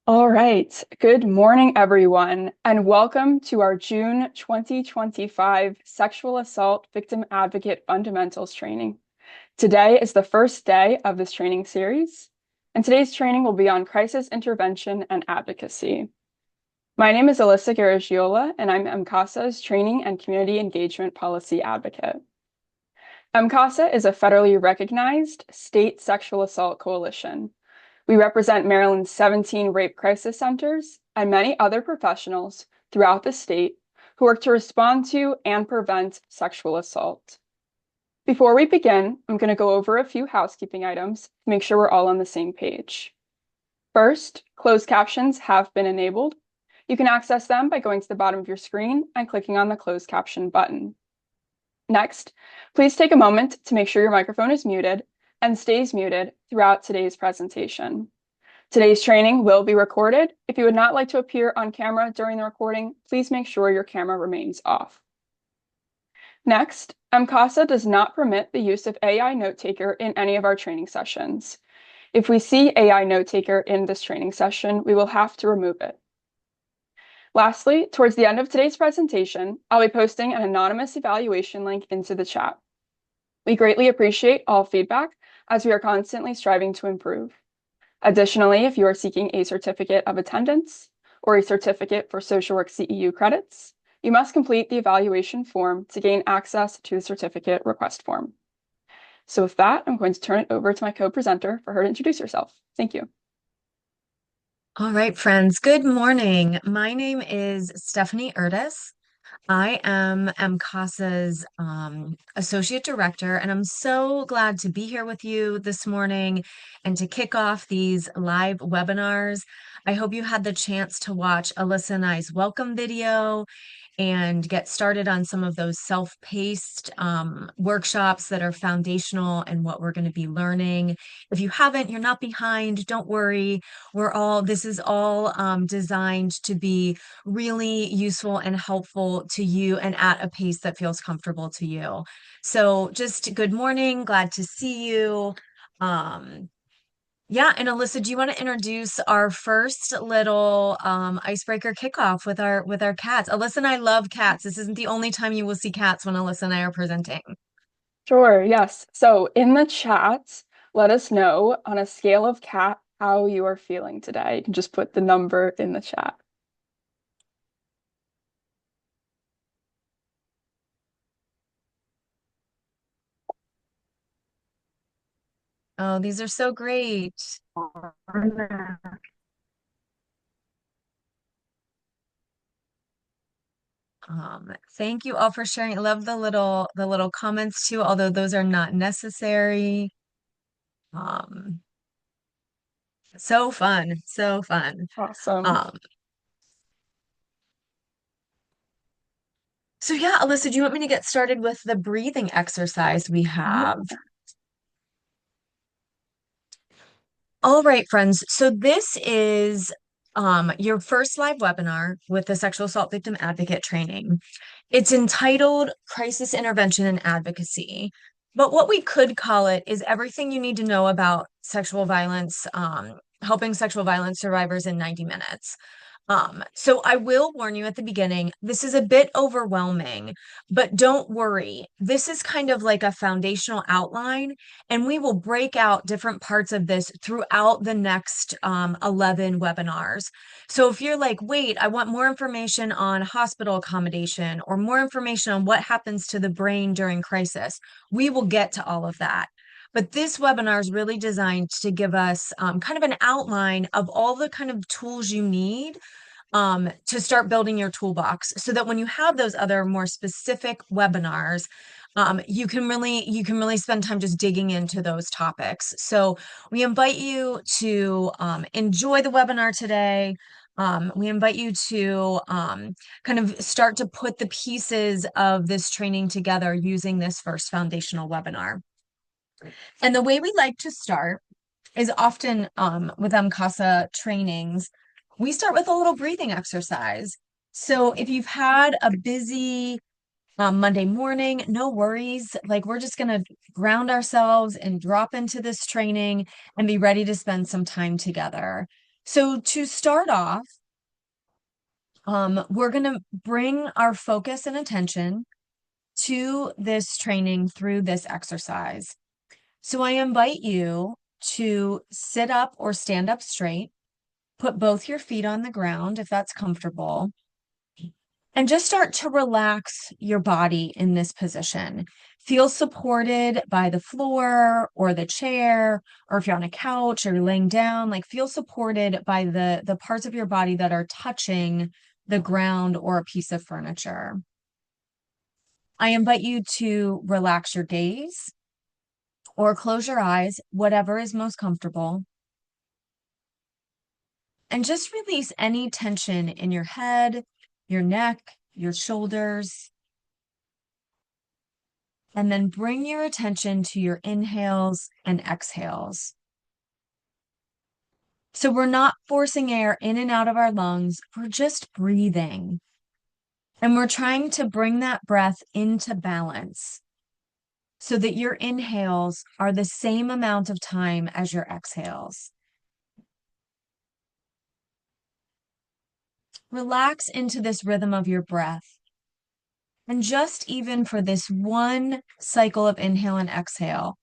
All right. Good morning, everyone, and welcome to our June 2025 Sexual Assault Victim Advocate Fundamentals training. Today is the first day of this training series, and today's training will be on crisis intervention and advocacy. My name is Alyssa Garagiola, and I'm MCASA's Training and Community Engagement Policy Advocate. MCASA is a federally recognized state sexual assault coalition. We represent Maryland's 17 rape crisis centers and many other professionals throughout the state who work to respond to and prevent sexual assault. Before we begin, I'm going to go over a few housekeeping items to make sure we're all on the same page. First, closed captions have been enabled. You can access them by going to the bottom of your screen and clicking on the closed caption button. Next, please take a moment to make sure your microphone is muted and stays muted throughout today's presentation. Today's training will be recorded. If you would not like to appear on camera during the recording, please make sure your camera remains off. Next, MCASA does not permit the use of AI Note Taker in any of our training sessions. If we see AI Note Taker in this training session, we will have to remove it. Lastly, towards the end of today's presentation, I'll be posting an anonymous evaluation link into the chat. We greatly appreciate all feedback as we are constantly striving to improve. Additionally, if you are seeking a certificate of attendance or a certificate for social work CEU credits, you must complete the evaluation form to gain access to the certificate request form. So with that, I'm going to turn it over to my co-presenter for her to introduce herself. Thank you. All right, friends. Good morning. My name is Stephanie Erdis. I am MCASA's Associate Director, and I'm so glad to be here with you this morning and to kick off these live webinars. I hope you had the chance to watch Alyssa and I's welcome video and get started on some of those self-paced workshops that are foundational and what we're going to be learning. If you haven't, you're not behind. Don't worry. This is all designed to be really useful and helpful to you and at a pace that feels comfortable to you. So just good morning. Glad to see you. Yeah, and Alyssa, do you want to introduce our first little icebreaker kickoff with our cats? Alyssa and I love cats. This isn't the only time you will see cats when Alyssa and I are presenting. Sure, yes. So in the chat, let us know on a scale of cat how you are feeling today. You can just put the number in the chat. Oh, these are so great. Thank you all for sharing. I love the little comments too, although those are not necessary. Um, so fun, so fun. Awesome. Um, so yeah, Alyssa, do you want me to get started with the breathing exercise we have? All right, friends. So this is your first live webinar with the Sexual Assault Victim Advocate Training. It's entitled Crisis Intervention and Advocacy. But what we could call it is everything you need to know about sexual violence, helping sexual violence survivors in 90 minutes. So I will warn you at the beginning, this is a bit overwhelming, but don't worry. This is kind of like a foundational outline, and we will break out different parts of this throughout the next 11 webinars. So if you're like, wait, I want more information on hospital accommodation or more information on what happens to the brain during crisis, we will get to all of that. But this webinar is really designed to give us kind of an outline of all the kind of tools you need to start building your toolbox so that when you have those other more specific webinars, you can really spend time just digging into those topics. So we invite you to enjoy the webinar today. We invite you to kind of start to put the pieces of this training together using this first foundational webinar. And the way we like to start is often with MCASA trainings, we start with a little breathing exercise. So if you've had a busy Monday morning, no worries. Like we're just going to ground ourselves and drop into this training and be ready to spend some time together. So to start off, we're going to bring our focus and attention to this training through this exercise. So I invite you to sit up or stand up straight, put both your feet on the ground if that's comfortable, and just start to relax your body in this position. Feel supported by the floor or the chair, or if you're on a couch or you're laying down, like feel supported by the parts of your body that are touching the ground or a piece of furniture. I invite you to relax your gaze or close your eyes, whatever is most comfortable. And just release any tension in your head, your neck, your shoulders. And then bring your attention to your inhales and exhales. So we're not forcing air in and out of our lungs, we're just breathing. And we're trying to bring that breath into balance so that your inhales are the same amount of time as your exhales. Relax into this rhythm of your breath. And just even for this one cycle of inhale and exhale,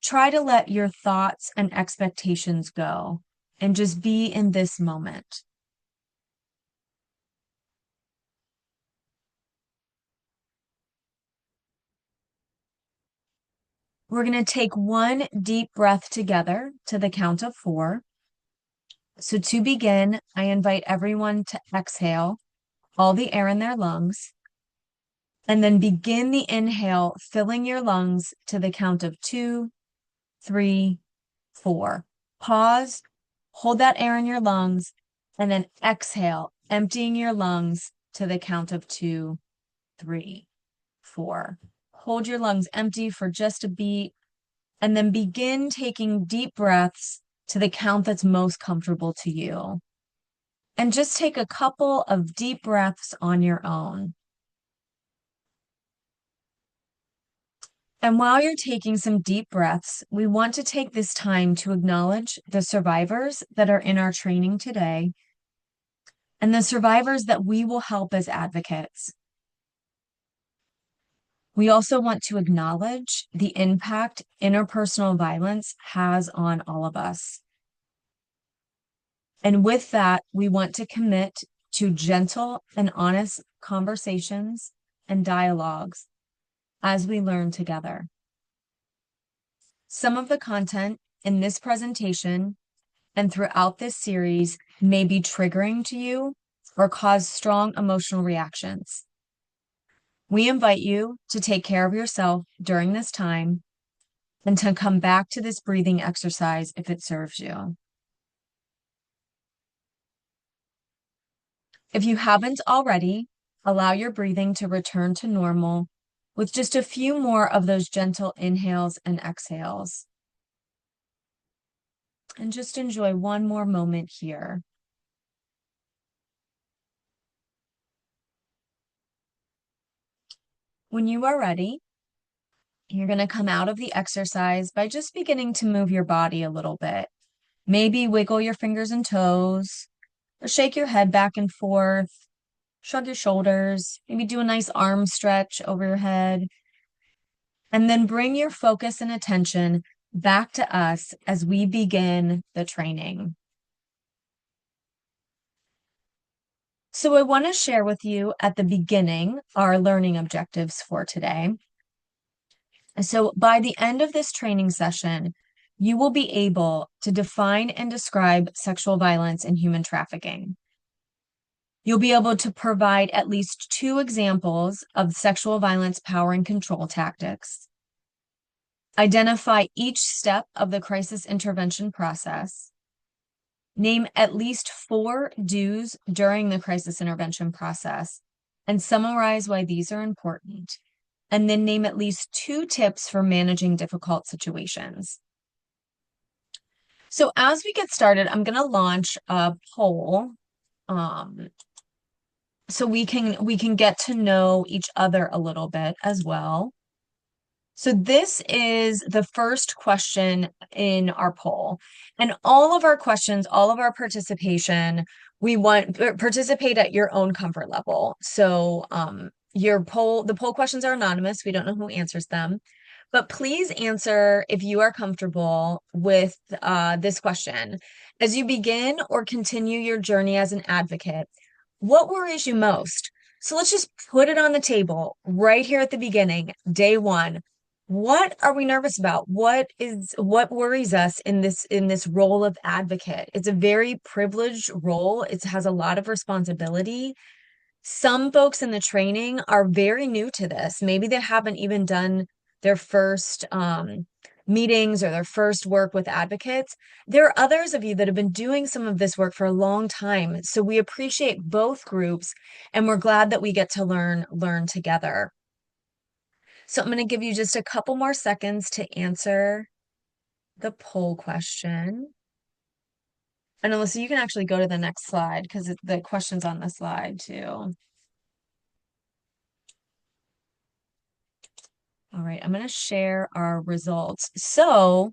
try to let your thoughts and expectations go and just be in this moment. We're going to take one deep breath together to the count of 4. So to begin, I invite everyone to exhale all the air in their lungs, and then begin the inhale, filling your lungs to the count of 2, 3, 4. Pause, hold that air in your lungs, and then exhale, emptying your lungs to the count of 2, 3, 4. Hold your lungs empty for just a beat, and then begin taking deep breaths to the count that's most comfortable to you. And just take a couple of deep breaths on your own. And while you're taking some deep breaths, we want to take this time to acknowledge the survivors that are in our training today and the survivors that we will help as advocates. We also want to acknowledge the impact interpersonal violence has on all of us. And with that, we want to commit to gentle and honest conversations and dialogues as we learn together. Some of the content in this presentation and throughout this series may be triggering to you or cause strong emotional reactions. We invite you to take care of yourself during this time and to come back to this breathing exercise if it serves you. If you haven't already, allow your breathing to return to normal with just a few more of those gentle inhales and exhales. And just enjoy one more moment here. When you are ready, you're going to come out of the exercise by just beginning to move your body a little bit. Maybe wiggle your fingers and toes, or shake your head back and forth, shrug your shoulders, maybe do a nice arm stretch over your head. And then bring your focus and attention back to us as we begin the training. So I want to share with you at the beginning our learning objectives for today. So by the end of this training session, you will be able to define and describe sexual violence and human trafficking. You'll be able to provide at least 2 examples of sexual violence power and control tactics. Identify each step of the crisis intervention process. Name at least 4 do's during the crisis intervention process and summarize why these are important. And then name at least 2 tips for managing difficult situations. So as we get started, I'm going to launch a poll so we can get to know each other a little bit as well. So this is the first question in our poll. And all of our questions, all of our participation, we want participate at your own comfort level. So the poll questions are anonymous. We don't know who answers them. But please answer if you are comfortable with this question. As you begin or continue your journey as an advocate, what worries you most? So let's just put it on the table right here at the beginning, day one. What are we nervous about? What worries us in this role of advocate? It's a very privileged role. It has a lot of responsibility. Some folks in the training are very new to this. Maybe they haven't even done their first meetings or their first work with advocates. There are others of you that have been doing some of this work for a long time. So we appreciate both groups and we're glad that we get to learn together. So I'm going to give you just a couple more seconds to answer the poll question. And Alyssa, you can actually go to the next slide because the question's on the slide too. All right, I'm going to share our results. So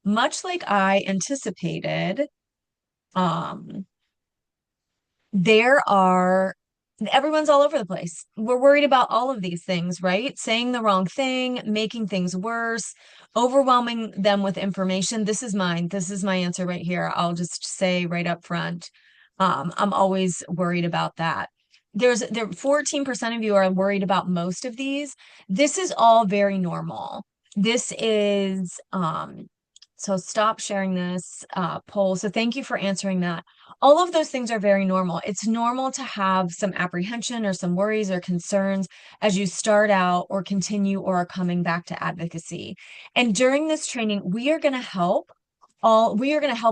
much like I anticipated, um, everyone's all over the place. We're worried about all of these things, right? Saying the wrong thing, making things worse, overwhelming them with information. This is mine. This is my answer right here. I'll just say right up front. I'm always worried about that. 14% of you are worried about most of these. This is all very normal. This is so stop sharing this poll. So thank you for answering that. All of those things are very normal. It's normal to have some apprehension or some worries or concerns as you start out or continue or are coming back to advocacy. And during this training, we are going to help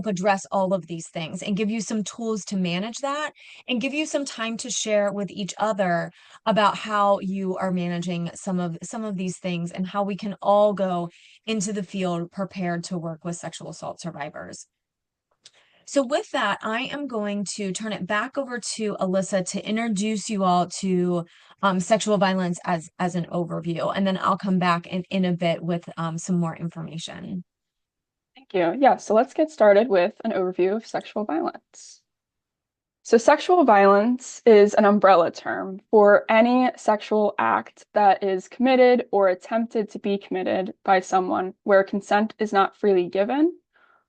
address all of these things and give you some tools to manage that and give you some time to share with each other about how you are managing some of these things and how we can all go into the field prepared to work with sexual assault survivors. So with that, I am going to turn it back over to Alyssa to introduce you all to sexual violence as an overview, and then I'll come back in a bit with some more information. Thank you. Yeah, so let's get started with an overview of sexual violence. So sexual violence is an umbrella term for any sexual act that is committed or attempted to be committed by someone where consent is not freely given,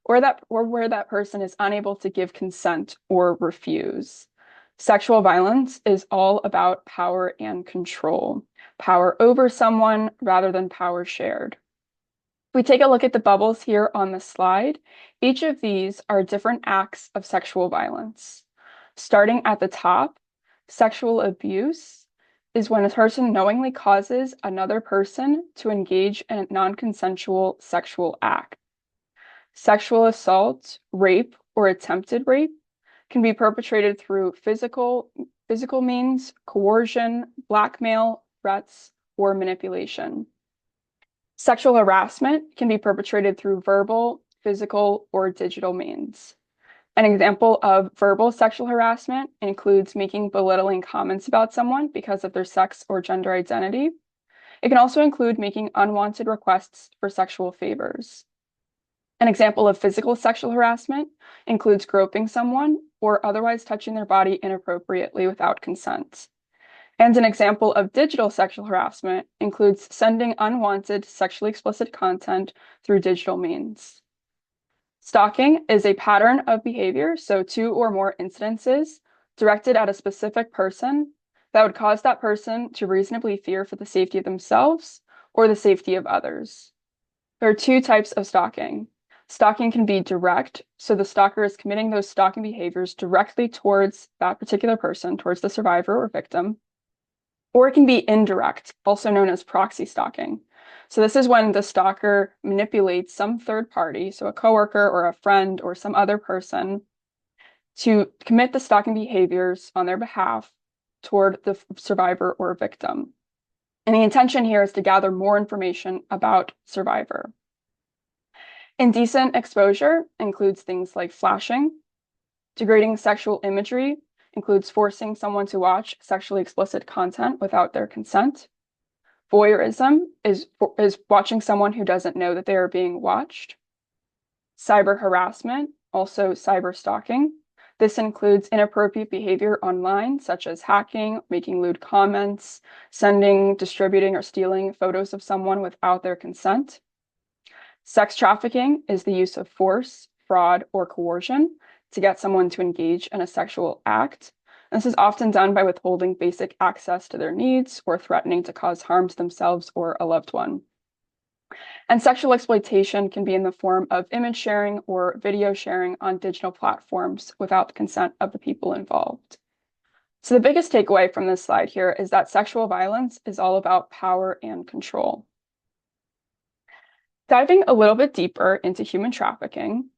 or where that person is unable to give consent or refuse. Sexual violence is all about power and control, power over someone rather than power shared. If we take a look at the bubbles here on the slide, each of these are different acts of sexual violence. Starting at the top, sexual abuse is when a person knowingly causes another person to engage in a non-consensual sexual act. Sexual assault, rape, or attempted rape can be perpetrated through physical means, coercion, blackmail, threats, or manipulation. Sexual harassment can be perpetrated through verbal, physical, or digital means. An example of verbal sexual harassment includes making belittling comments about someone because of their sex or gender identity. It can also include making unwanted requests for sexual favors. An example of physical sexual harassment includes groping someone or otherwise touching their body inappropriately without consent. And an example of digital sexual harassment includes sending unwanted sexually explicit content through digital means. Stalking is a pattern of behavior, so 2 or more incidences directed at a specific person that would cause that person to reasonably fear for the safety of themselves or the safety of others. There are 2 types of stalking. Stalking can be direct, so the stalker is committing those stalking behaviors directly towards that particular person, towards the survivor or victim. Or it can be indirect, also known as proxy stalking. So this is when the stalker manipulates some third party, so a coworker or a friend or some other person, to commit the stalking behaviors on their behalf toward the survivor or victim. And the intention here is to gather more information about survivor. Indecent exposure includes things like flashing. Degrading sexual imagery includes forcing someone to watch sexually explicit content without their consent. Voyeurism is watching someone who doesn't know that they are being watched. Cyber harassment, also cyber stalking. This includes inappropriate behavior online, such as hacking, making lewd comments, sending, distributing, or stealing photos of someone without their consent. Sex trafficking is the use of force, fraud, or coercion to get someone to engage in a sexual act. And this is often done by withholding basic access to their needs or threatening to cause harm to themselves or a loved one. And sexual exploitation can be in the form of image sharing or video sharing on digital platforms without the consent of the people involved. So the biggest takeaway from this slide here is that sexual violence is all about power and control. Diving a little bit deeper into human trafficking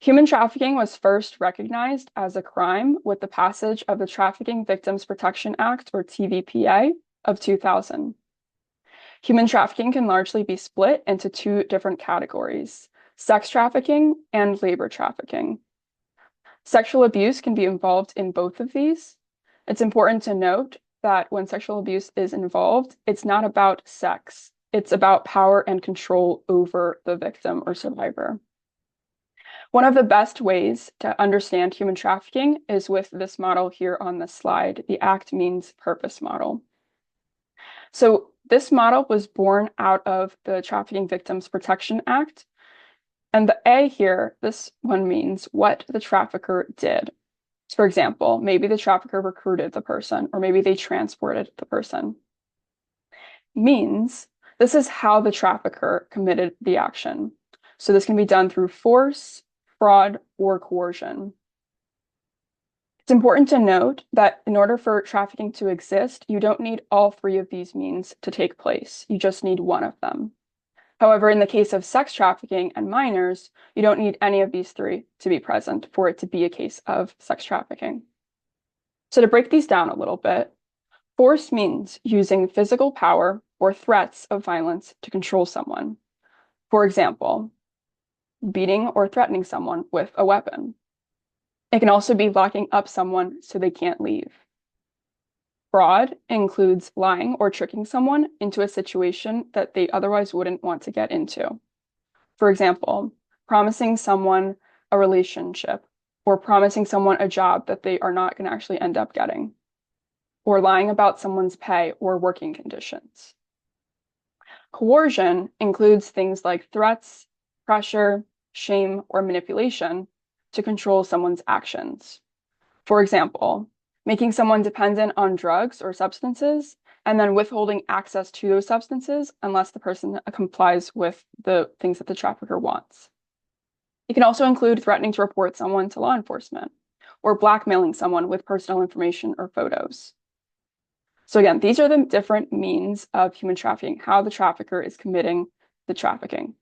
was first recognized as a crime with the passage of the Trafficking Victims Protection Act, or TVPA, of 2000. Human trafficking can largely be split into two different categories: sex trafficking and labor trafficking. Sexual abuse can be involved in both of these. It's important to note that when sexual abuse is involved, it's not about sex. It's about power and control over the victim or survivor. One of the best ways to understand human trafficking is with this model here on the slide, the act means purpose model. So this model was born out of the Trafficking Victims Protection Act. And the A here, this one means what the trafficker did. So for example, maybe the trafficker recruited the person, or maybe they transported the person. Means this is how the trafficker committed the action. So this can be done through force, fraud, or coercion. It's important to note that in order for trafficking to exist, you don't need all three of these means to take place. You just need one of them. However, in the case of sex trafficking and minors, you don't need any of these three to be present for it to be a case of sex trafficking. So to break these down a little bit, force means using physical power or threats of violence to control someone. For example, beating or threatening someone with a weapon. It can also be locking up someone so they can't leave. Fraud includes lying or tricking someone into a situation that they otherwise wouldn't want to get into. For example, promising someone a relationship or promising someone a job that they are not going to actually end up getting, or lying about someone's pay or working conditions. Coercion includes things like threats, pressure, shame, or manipulation to control someone's actions. For example, making someone dependent on drugs or substances, and then withholding access to those substances unless the person complies with the things that the trafficker wants. It can also include threatening to report someone to law enforcement, or blackmailing someone with personal information or photos. So again, these are the different means of human trafficking, how the trafficker is committing the trafficking.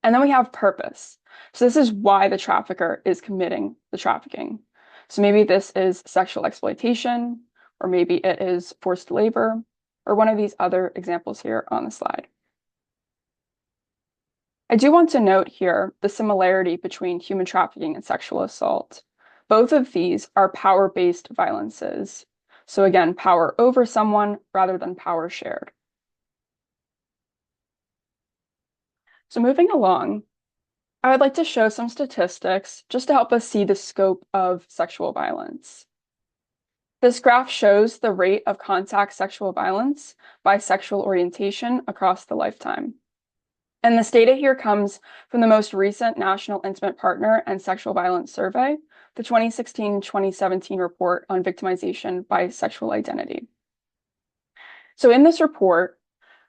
And then we have purpose. So this is why the trafficker is committing the trafficking. So maybe this is sexual exploitation, or maybe it is forced labor, or one of these other examples here on the slide. I do want to note here the similarity between human trafficking and sexual assault. Both of these are power-based violences. So again, power over someone rather than power shared. So moving along, I would like to show some statistics just to help us see the scope of sexual violence. This graph shows the rate of contact sexual violence by sexual orientation across the lifetime. And this data here comes from the most recent National Intimate Partner and Sexual Violence Survey, the 2016-2017 report on victimization by sexual identity. So in this report,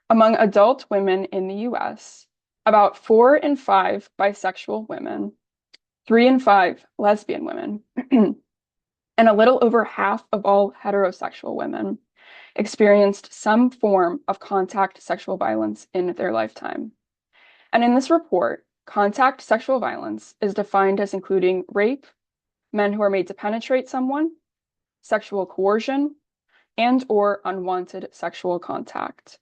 among adult women in the US, about 4 in 5 bisexual women, 3 in 5 lesbian women, and a little over half of all heterosexual women experienced some form of contact sexual violence in their lifetime. And in this report, contact sexual violence is defined as including rape, men who are made to penetrate someone, sexual coercion, and or unwanted sexual contact.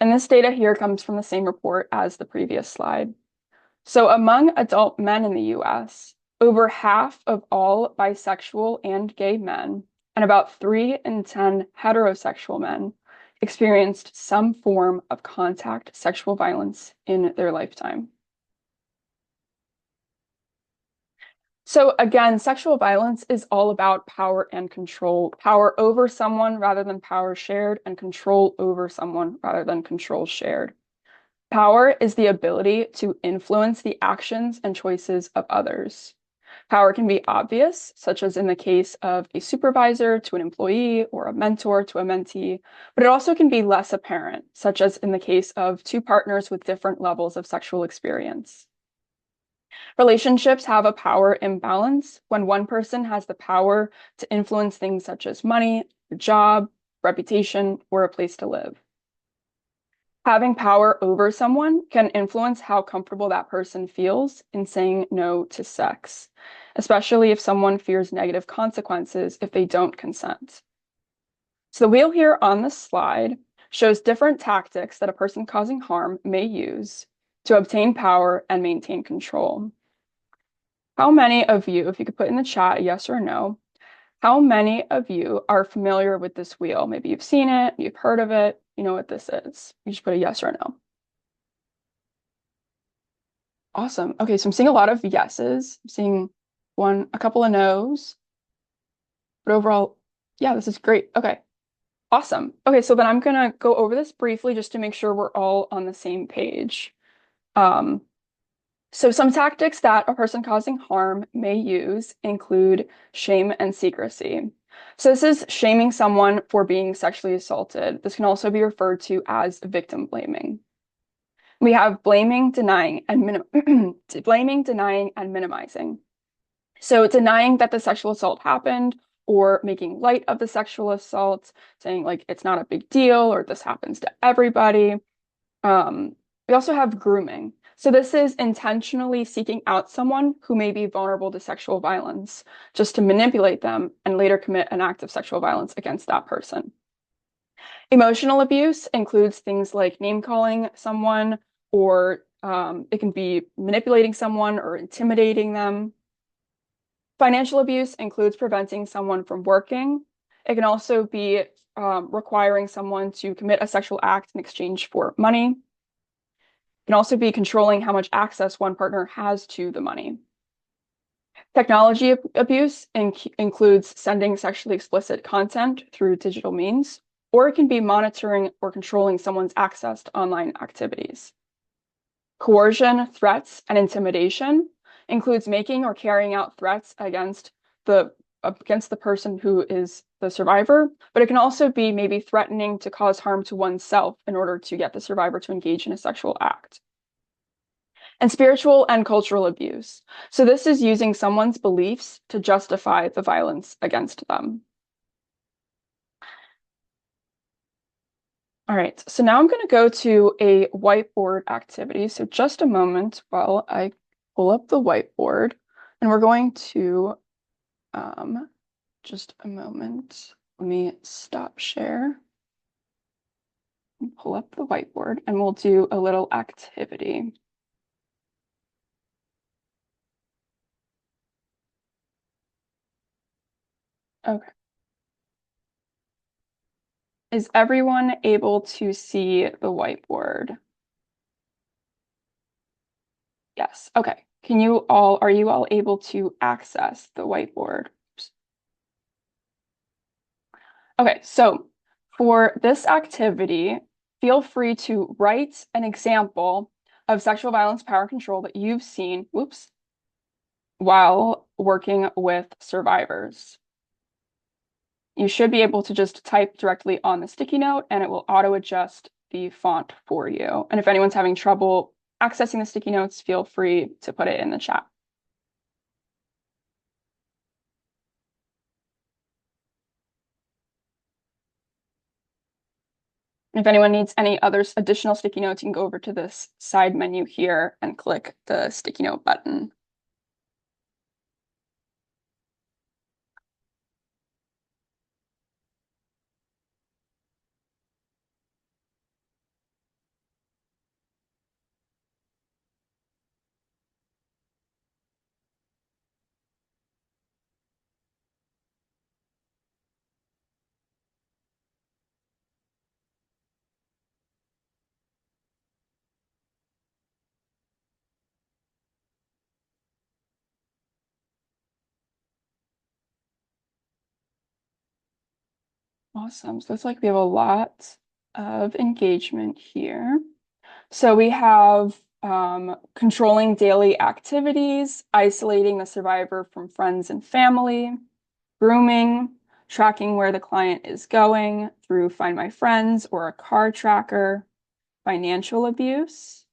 And this data here comes from the same report as the previous slide. So among adult men in the US, over half of all bisexual and gay men and about 3 in 10 heterosexual men experienced some form of contact sexual violence in their lifetime. So again, sexual violence is all about power and control, power over someone rather than power shared, and control over someone rather than control shared. Power is the ability to influence the actions and choices of others. Power can be obvious, such as in the case of a supervisor to an employee or a mentor to a mentee, but it also can be less apparent, such as in the case of two partners with different levels of sexual experience. Relationships have a power imbalance when one person has the power to influence things such as money, a job, reputation, or a place to live. Having power over someone can influence how comfortable that person feels in saying no to sex, especially if someone fears negative consequences if they don't consent. So the wheel here on the slide shows different tactics that a person causing harm may use to obtain power and maintain control. How many of you, if you could put in the chat yes or no, how many of you are familiar with this wheel? Maybe you've seen it, you've heard of it, you know what this is. You just put a yes or no. Awesome. Okay, so I'm seeing a lot of yeses. I'm seeing a couple of no's. But overall, yeah, this is great. Okay, awesome. Okay, so then I'm gonna go over this briefly just to make sure we're all on the same page. Um, So some tactics that a person causing harm may use include shame and secrecy. So this is shaming someone for being sexually assaulted. This can also be referred to as victim blaming. We have blaming, denying, and minimizing. So denying that the sexual assault happened or making light of the sexual assault, saying like it's not a big deal or this happens to everybody. We also have grooming. So this is intentionally seeking out someone who may be vulnerable to sexual violence, just to manipulate them and later commit an act of sexual violence against that person. Emotional abuse includes things like name calling someone, or it can be manipulating someone or intimidating them. Financial abuse includes preventing someone from working. It can also be requiring someone to commit a sexual act in exchange for money. It can also be controlling how much access one partner has to the money. Technology abuse includes sending sexually explicit content through digital means, or it can be monitoring or controlling someone's access to online activities. Coercion, threats, and intimidation includes making or carrying out threats against the person who is the survivor, but it can also be maybe threatening to cause harm to oneself in order to get the survivor to engage in a sexual act. And spiritual and cultural abuse. So this is using someone's beliefs to justify the violence against them. All right, so now I'm going to go to a whiteboard activity. So just a moment while I pull up the whiteboard, and we're going to, just a moment, let me stop share and pull up the whiteboard, and we'll do a little activity. Okay. Is everyone able to see the whiteboard? Yes. Okay. Are you all able to access the whiteboard? Oops. Okay, so for this activity, feel free to write an example of sexual violence power control that you've seen, whoops, while working with survivors. You should be able to just type directly on the sticky note and it will auto adjust the font for you. And if anyone's having trouble accessing the sticky notes, feel free to put it in the chat. If anyone needs any other additional sticky notes, you can go over to this side menu here and click the sticky note button. Awesome. So it's like we have a lot of engagement here. So we have controlling daily activities, isolating the survivor from friends and family, grooming, tracking where the client is going through Find My Friends or a car tracker, financial abuse.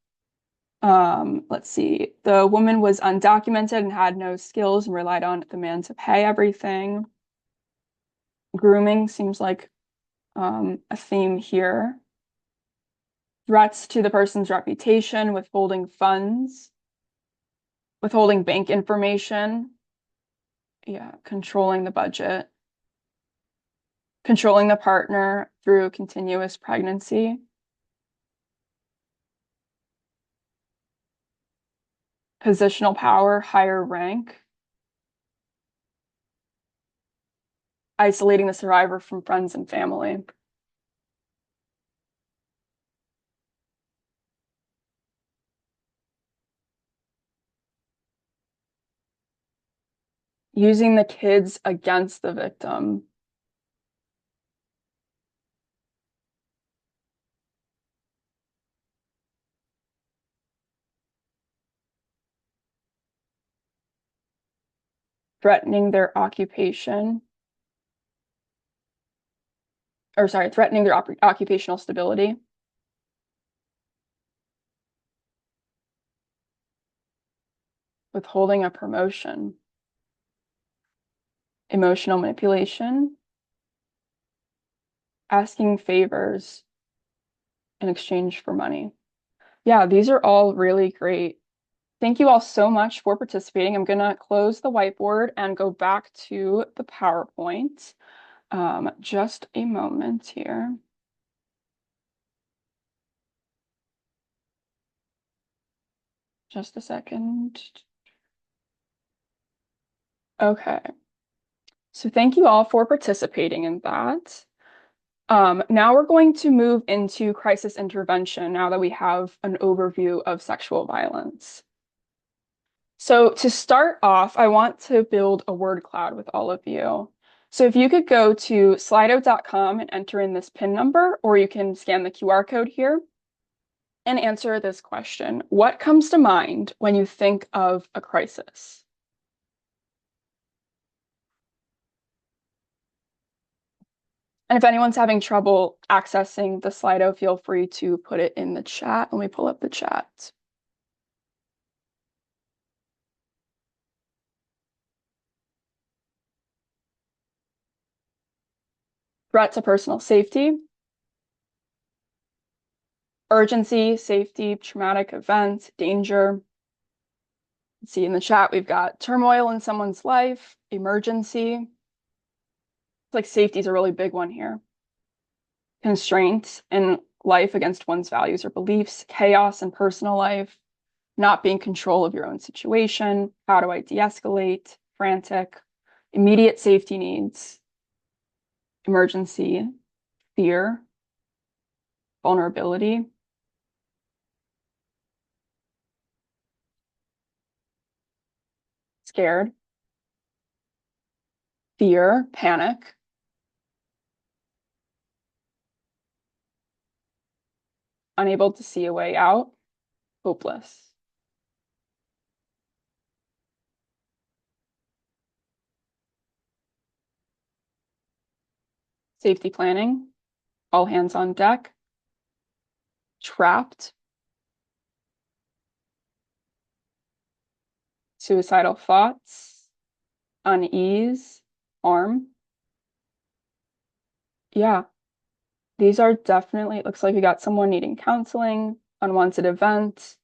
Let's see. The woman was undocumented and had no skills and relied on the man to pay everything. Grooming seems like a theme here. Threats to the person's reputation, withholding funds, withholding bank information. Yeah, controlling the budget, controlling the partner through continuous pregnancy, positional power, higher rank, isolating the survivor from friends and family. Using the kids against the victim. Threatening their occupation, or sorry, threatening their occupational stability. Withholding a promotion. Emotional manipulation. Asking favors in exchange for money. Yeah, these are all really great. Thank you all so much for participating. I'm going to close the whiteboard and go back to the PowerPoint. Just a moment here. Just a second. Okay. So thank you all for participating in that. Now we're going to move into crisis intervention now that we have an overview of sexual violence. So to start off, I want to build a word cloud with all of you. So if you could go to slido.com and enter in this PIN number, or you can scan the QR code here and answer this question. What comes to mind when you think of a crisis? And if anyone's having trouble accessing the Slido, feel free to put it in the chat. Let me pull up the chat. Threat to personal safety, urgency, safety, traumatic event, danger. Let's see in the chat, we've got turmoil in someone's life, emergency. It's like safety is a really big one here. Constraints in life against one's values or beliefs, chaos in personal life, not being in control of your own situation. How do I de-escalate? Frantic, immediate safety needs, emergency, fear, vulnerability, scared, fear, panic, unable to see a way out, hopeless. Safety planning, all hands on deck, trapped, suicidal thoughts, unease, harm. Yeah, these are definitely, it looks like we got someone needing counseling, unwanted event.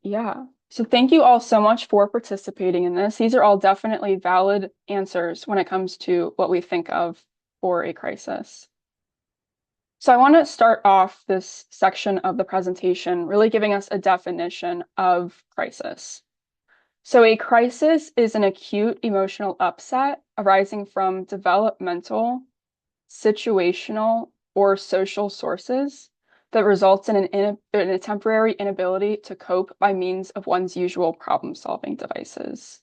Yeah. So thank you all so much for participating in this. These are all definitely valid answers when it comes to what we think of for a crisis. So I want to start off this section of the presentation really giving us a definition of crisis. So a crisis is an acute emotional upset arising from developmental, situational, or social sources that results in a temporary inability to cope by means of one's usual problem-solving devices.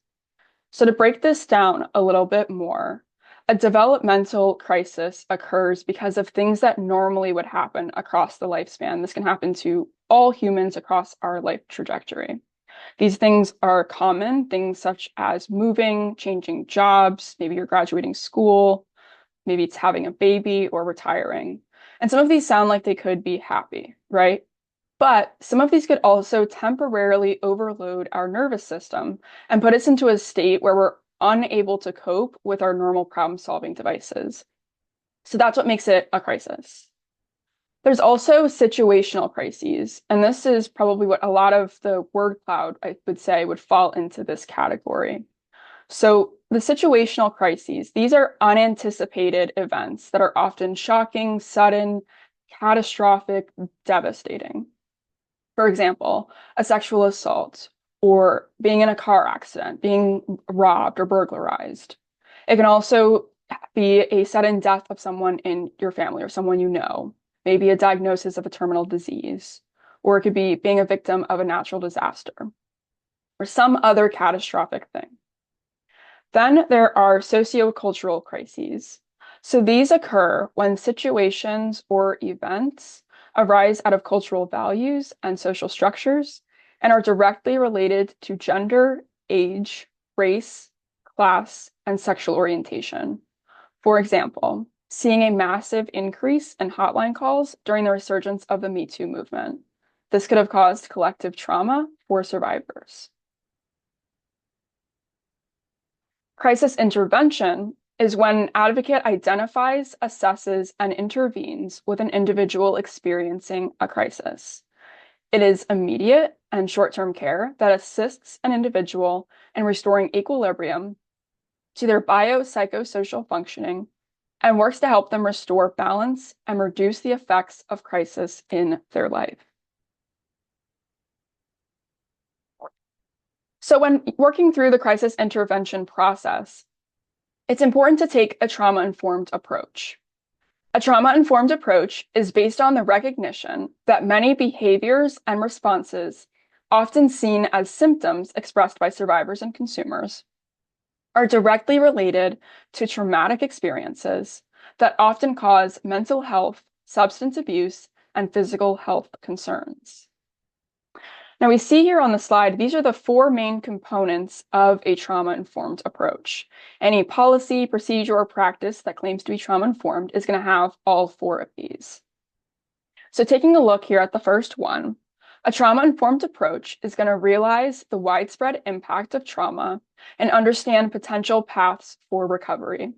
So to break this down a little bit more, A developmental crisis occurs because of things that normally would happen across the lifespan. This can happen to all humans across our life trajectory. These things are common, things such as moving, changing jobs, maybe you're graduating school, maybe it's having a baby or retiring. And some of these sound like they could be happy, right? But some of these could also temporarily overload our nervous system and put us into a state where we're unable to cope with our normal problem-solving devices. So that's what makes it a crisis. There's also situational crises, and this is probably what a lot of the word cloud, I would say, would fall into this category. So the situational crises, these are unanticipated events that are often shocking, sudden, catastrophic, devastating. For example, a sexual assault or being in a car accident, being robbed or burglarized. It can also be a sudden death of someone in your family or someone you know, maybe a diagnosis of a terminal disease, or it could be being a victim of a natural disaster or some other catastrophic thing. Then there are sociocultural crises. So these occur when situations or events arise out of cultural values and social structures and are directly related to gender, age, race, class, and sexual orientation. For example, seeing a massive increase in hotline calls during the resurgence of the Me Too movement. This could have caused collective trauma for survivors. Crisis intervention is when an advocate identifies, assesses, and intervenes with an individual experiencing a crisis. It is immediate and short-term care that assists an individual in restoring equilibrium to their biopsychosocial functioning and works to help them restore balance and reduce the effects of crisis in their life. So when working through the crisis intervention process, it's important to take a trauma-informed approach. A trauma-informed approach is based on the recognition that many behaviors and responses, often seen as symptoms expressed by survivors and consumers, are directly related to traumatic experiences that often cause mental health, substance abuse, and physical health concerns. Now we see here on the slide, these are the four main components of a trauma-informed approach. Any policy, procedure, or practice that claims to be trauma-informed is going to have all four of these. So taking a look here at the first one, a trauma-informed approach is going to realize the widespread impact of trauma and understand potential paths for recovery.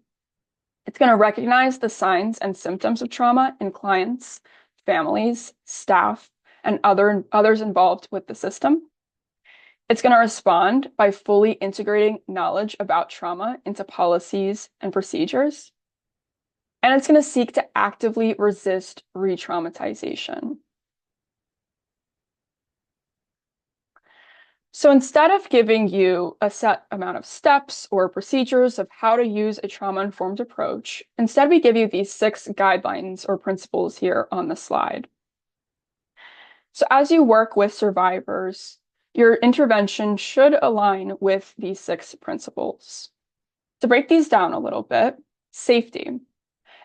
It's going to recognize the signs and symptoms of trauma in clients, families, staff, and others involved with the system. It's going to respond by fully integrating knowledge about trauma into policies and procedures. And it's going to seek to actively resist re-traumatization. So instead of giving you a set amount of steps or procedures of how to use a trauma-informed approach, instead we give you these 6 guidelines or principles here on the slide. So as you work with survivors, your intervention should align with these 6 principles. To break these down a little bit, safety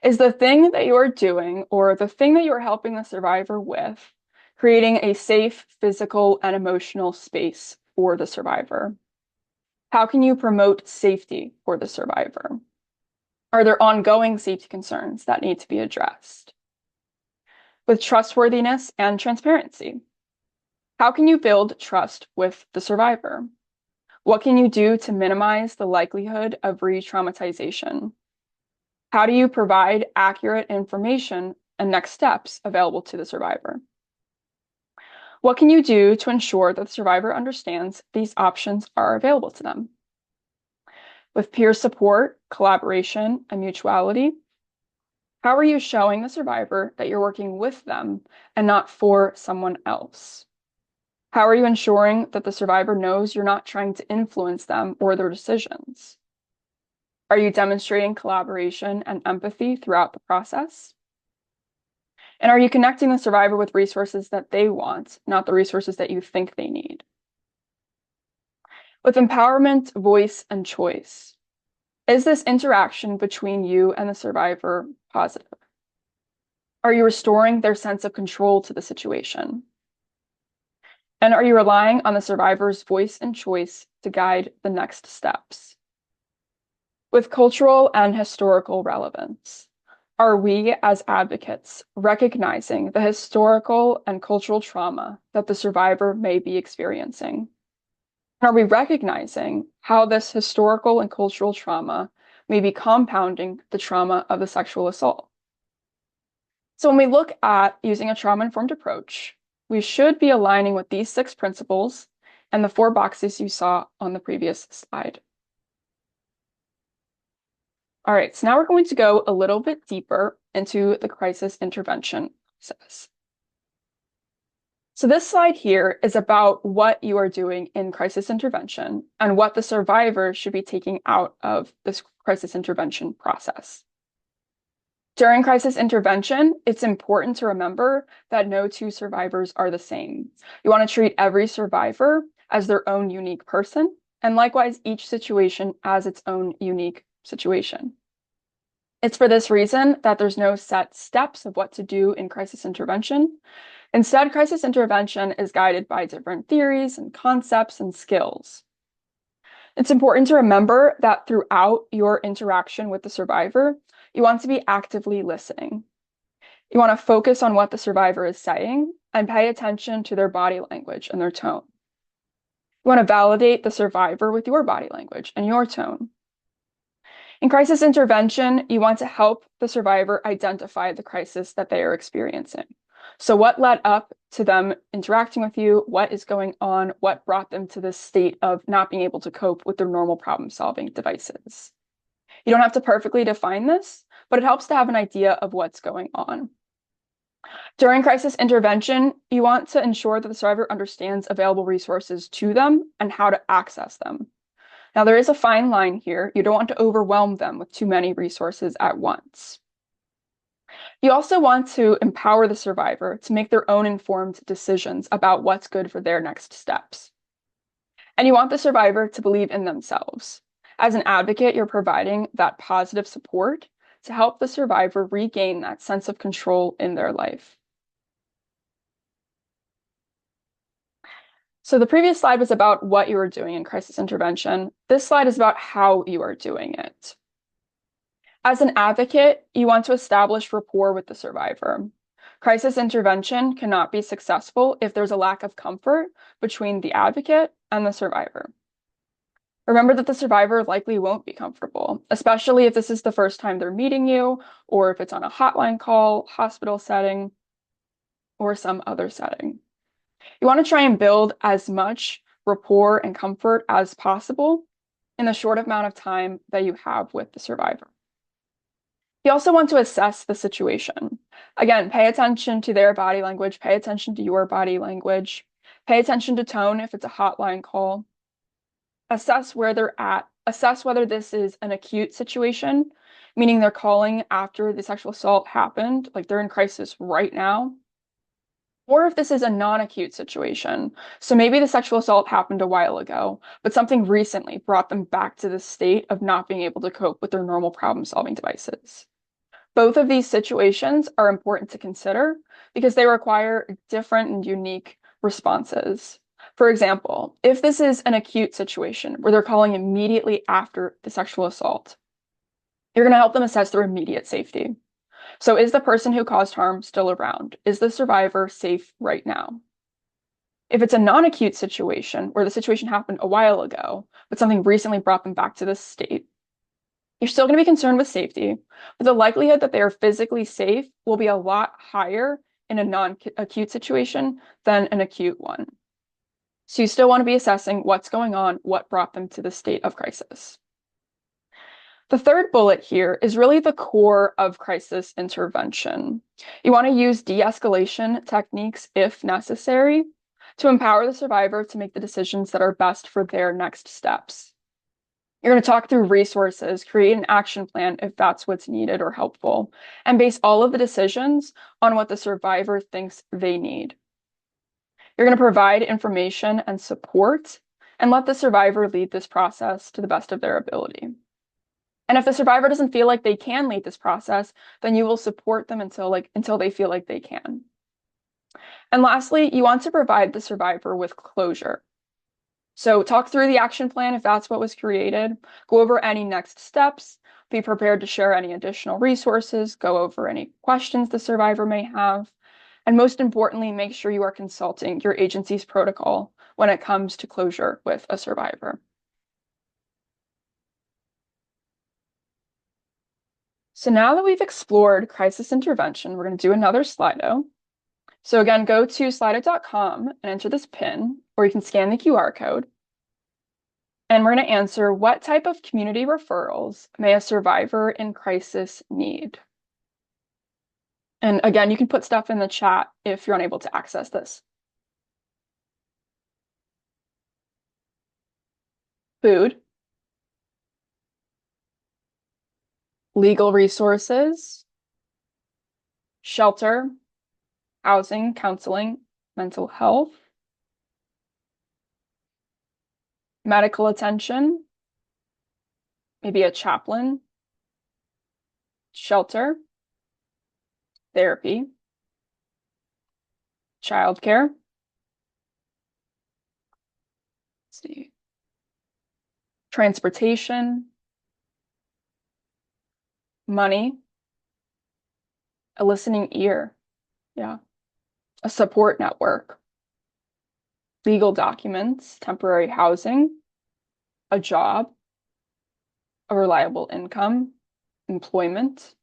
is the thing that you're doing or the thing that you're helping the survivor with, creating a safe physical and emotional space for the survivor. How can you promote safety for the survivor? Are there ongoing safety concerns that need to be addressed? With trustworthiness and transparency, how can you build trust with the survivor? What can you do to minimize the likelihood of re-traumatization? How do you provide accurate information and next steps available to the survivor? What can you do to ensure that the survivor understands these options are available to them? With peer support, collaboration, and mutuality, how are you showing the survivor that you're working with them and not for someone else? How are you ensuring that the survivor knows you're not trying to influence them or their decisions? Are you demonstrating collaboration and empathy throughout the process? And are you connecting the survivor with resources that they want, not the resources that you think they need? With empowerment, voice, and choice, Is this interaction between you and the survivor positive? Are you restoring their sense of control to the situation? And are you relying on the survivor's voice and choice to guide the next steps? With cultural and historical relevance, are we as advocates recognizing the historical and cultural trauma that the survivor may be experiencing? Are we recognizing how this historical and cultural trauma may be compounding the trauma of the sexual assault? So when we look at using a trauma-informed approach, we should be aligning with these 6 principles and the 4 boxes you saw on the previous slide. All right, so now we're going to go a little bit deeper into the crisis intervention process. So this slide here is about what you are doing in crisis intervention and what the survivor should be taking out of this crisis intervention process. During crisis intervention, it's important to remember that no 2 survivors are the same. You want to treat every survivor as their own unique person, and likewise, each situation as its own unique situation. It's for this reason that there's no set steps of what to do in crisis intervention. Instead, crisis intervention is guided by different theories and concepts and skills. It's important to remember that throughout your interaction with the survivor, you want to be actively listening. You want to focus on what the survivor is saying and pay attention to their body language and their tone. You want to validate the survivor with your body language and your tone. In crisis intervention, you want to help the survivor identify the crisis that they are experiencing. So what led up to them interacting with you? What is going on? What brought them to this state of not being able to cope with their normal problem-solving devices? You don't have to perfectly define this, but it helps to have an idea of what's going on. During crisis intervention, you want to ensure that the survivor understands available resources to them and how to access them. Now, there is a fine line here. You don't want to overwhelm them with too many resources at once. You also want to empower the survivor to make their own informed decisions about what's good for their next steps. And you want the survivor to believe in themselves. As an advocate, you're providing that positive support to help the survivor regain that sense of control in their life. So the previous slide was about what you are doing in crisis intervention. This slide is about how you are doing it. As an advocate, you want to establish rapport with the survivor. Crisis intervention cannot be successful if there's a lack of comfort between the advocate and the survivor. Remember that the survivor likely won't be comfortable, especially if this is the first time they're meeting you, or if it's on a hotline call, hospital setting, or some other setting. You want to try and build as much rapport and comfort as possible in the short amount of time that you have with the survivor. You also want to assess the situation. Again, pay attention to their body language, pay attention to your body language, pay attention to tone if it's a hotline call. Assess where they're at, assess whether this is an acute situation, meaning they're calling after the sexual assault happened, like they're in crisis right now, or if this is a non-acute situation. So maybe the sexual assault happened a while ago, but something recently brought them back to the state of not being able to cope with their normal problem-solving devices. Both of these situations are important to consider because they require different and unique responses. For example, if this is an acute situation where they're calling immediately after the sexual assault, you're going to help them assess their immediate safety. So is the person who caused harm still around? Is the survivor safe right now? If it's a non-acute situation where the situation happened a while ago, but something recently brought them back to this state, you're still going to be concerned with safety, but the likelihood that they are physically safe will be a lot higher in a non-acute situation than an acute one. So you still want to be assessing what's going on, what brought them to the state of crisis. The third bullet here is really the core of crisis intervention. You want to use de-escalation techniques if necessary to empower the survivor to make the decisions that are best for their next steps. You're going to talk through resources, create an action plan if that's what's needed or helpful, and base all of the decisions on what the survivor thinks they need. You're going to provide information and support and let the survivor lead this process to the best of their ability. And if the survivor doesn't feel like they can lead this process, then you will support them until they feel like they can. And lastly, you want to provide the survivor with closure. So talk through the action plan if that's what was created, go over any next steps, be prepared to share any additional resources, go over any questions the survivor may have, and most importantly, make sure you are consulting your agency's protocol when it comes to closure with a survivor. So now that we've explored crisis intervention, we're going to do another Slido. So again, go to slido.com and enter this PIN, or you can scan the QR code. And we're going to answer, what type of community referrals may a survivor in crisis need? And again, you can put stuff in the chat if you're unable to access this. Food, legal resources, shelter, housing, counseling, mental health, medical attention, maybe a chaplain, shelter, therapy, childcare. Let's see. Transportation, money, a listening ear, yeah, a support network, legal documents, temporary housing, a job, a reliable income, employment,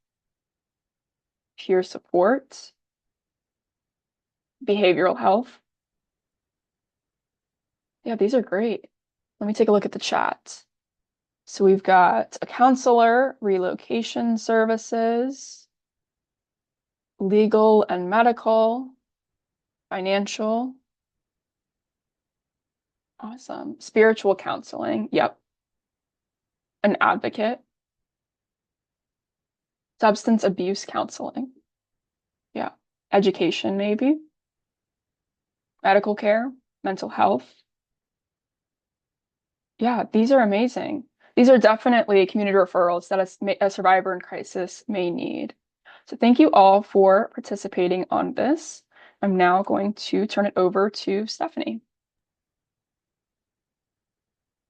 peer support, behavioral health. Yeah, these are great. Let me take a look at the chat. So we've got a counselor, relocation services, legal and medical, financial. Awesome. Spiritual counseling. Yep. An advocate. Substance abuse counseling. Yeah. Education, maybe. Medical care, mental health. Yeah, these are amazing. These are definitely community referrals that a survivor in crisis may need. So thank you all for participating on this. I'm now going to turn it over to Stephanie.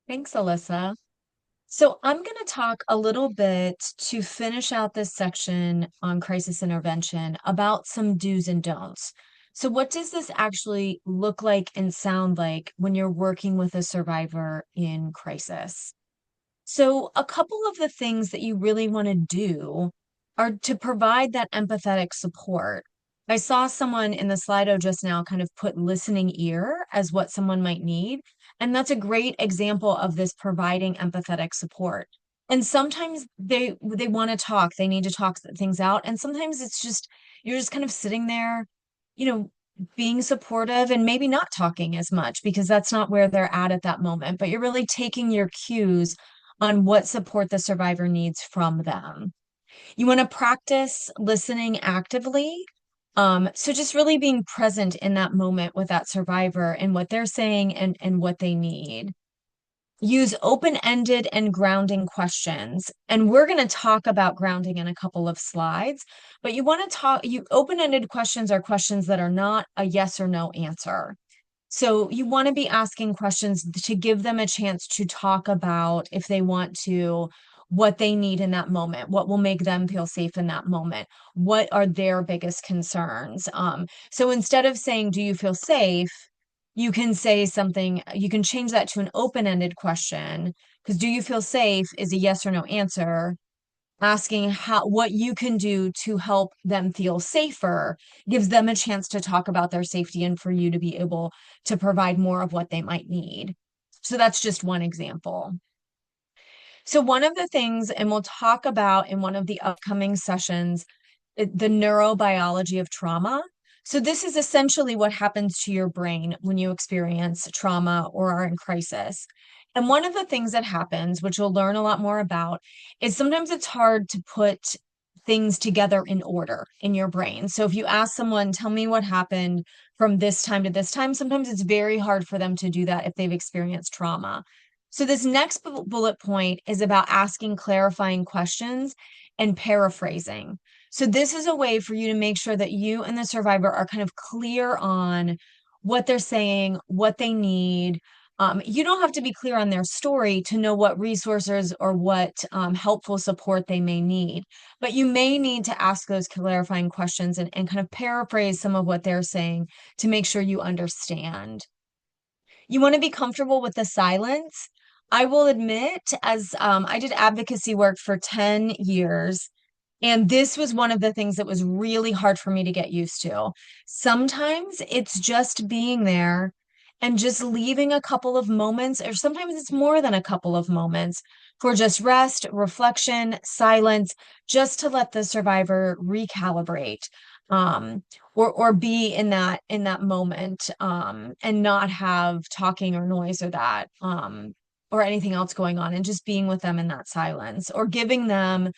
Thanks, Alyssa. So I'm going to talk a little bit to finish out this section on crisis intervention about some do's and don'ts. So what does this actually look like and sound like when you're working with a survivor in crisis? So a couple of the things that you really want to do are to provide that empathetic support. I saw someone in the Slido just now kind of put listening ear as what someone might need. And that's a great example of this providing empathetic support. And sometimes they want to talk, they need to talk things out. And sometimes it's just you're just kind of sitting there, you know, being supportive and maybe not talking as much because that's not where they're at that moment. But you're really taking your cues on what support the survivor needs from them. You want to practice listening actively. So just really being present in that moment with that survivor and what they're saying and what they need. Use open-ended and grounding questions. And we're going to talk about grounding in a couple of slides, but you want to open-ended questions are questions that are not a yes or no answer. So you want to be asking questions to give them a chance to talk about if they want to, what they need in that moment, what will make them feel safe in that moment, what are their biggest concerns. So instead of saying, do you feel safe? You can say something, you can change that to an open-ended question, because do you feel safe is a yes or no answer. Asking what you can do to help them feel safer gives them a chance to talk about their safety and for you to be able to provide more of what they might need. So that's just one example. So one of the things, and we'll talk about in one of the upcoming sessions, the neurobiology of trauma. So this is essentially what happens to your brain when you experience trauma or are in crisis. And one of the things that happens, which we'll learn a lot more about, is sometimes it's hard to put things together in order in your brain. So if you ask someone, tell me what happened from this time to this time, sometimes it's very hard for them to do that if they've experienced trauma. So this next bullet point is about asking clarifying questions and paraphrasing. So this is a way for you to make sure that you and the survivor are kind of clear on what they're saying, what they need. You don't have to be clear on their story to know what resources or what helpful support they may need, but you may need to ask those clarifying questions and kind of paraphrase some of what they're saying to make sure you understand. You want to be comfortable with the silence. I will admit, as I did advocacy work for 10 years, and this was one of the things that was really hard for me to get used to. Sometimes it's just being there and just leaving a couple of moments, or sometimes it's more than a couple of moments for just rest, reflection, silence, just to let the survivor recalibrate. Um, or be in that moment and not have talking or noise or anything else going on, and just being with them in that silence, or giving them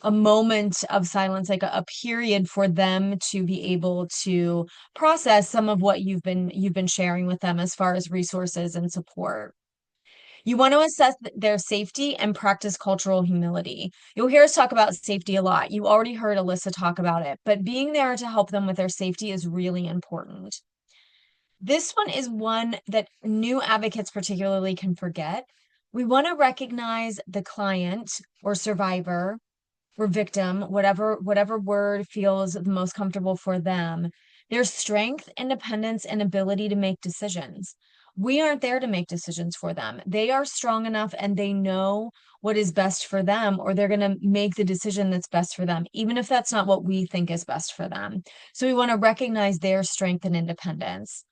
a moment of silence, like a period for them to be able to process some of what you've been sharing with them as far as resources and support. You want to assess their safety and practice cultural humility. You'll hear us talk about safety a lot. You already heard Alyssa talk about it, but being there to help them with their safety is really important. This one is one that new advocates particularly can forget. We want to recognize the client or survivor or victim, whatever word feels the most comfortable for them, their strength, independence, and ability to make decisions. We aren't there to make decisions for them. They are strong enough and they know what is best for them, or they're going to make the decision that's best for them, even if that's not what we think is best for them. So we want to recognize their strength and independence.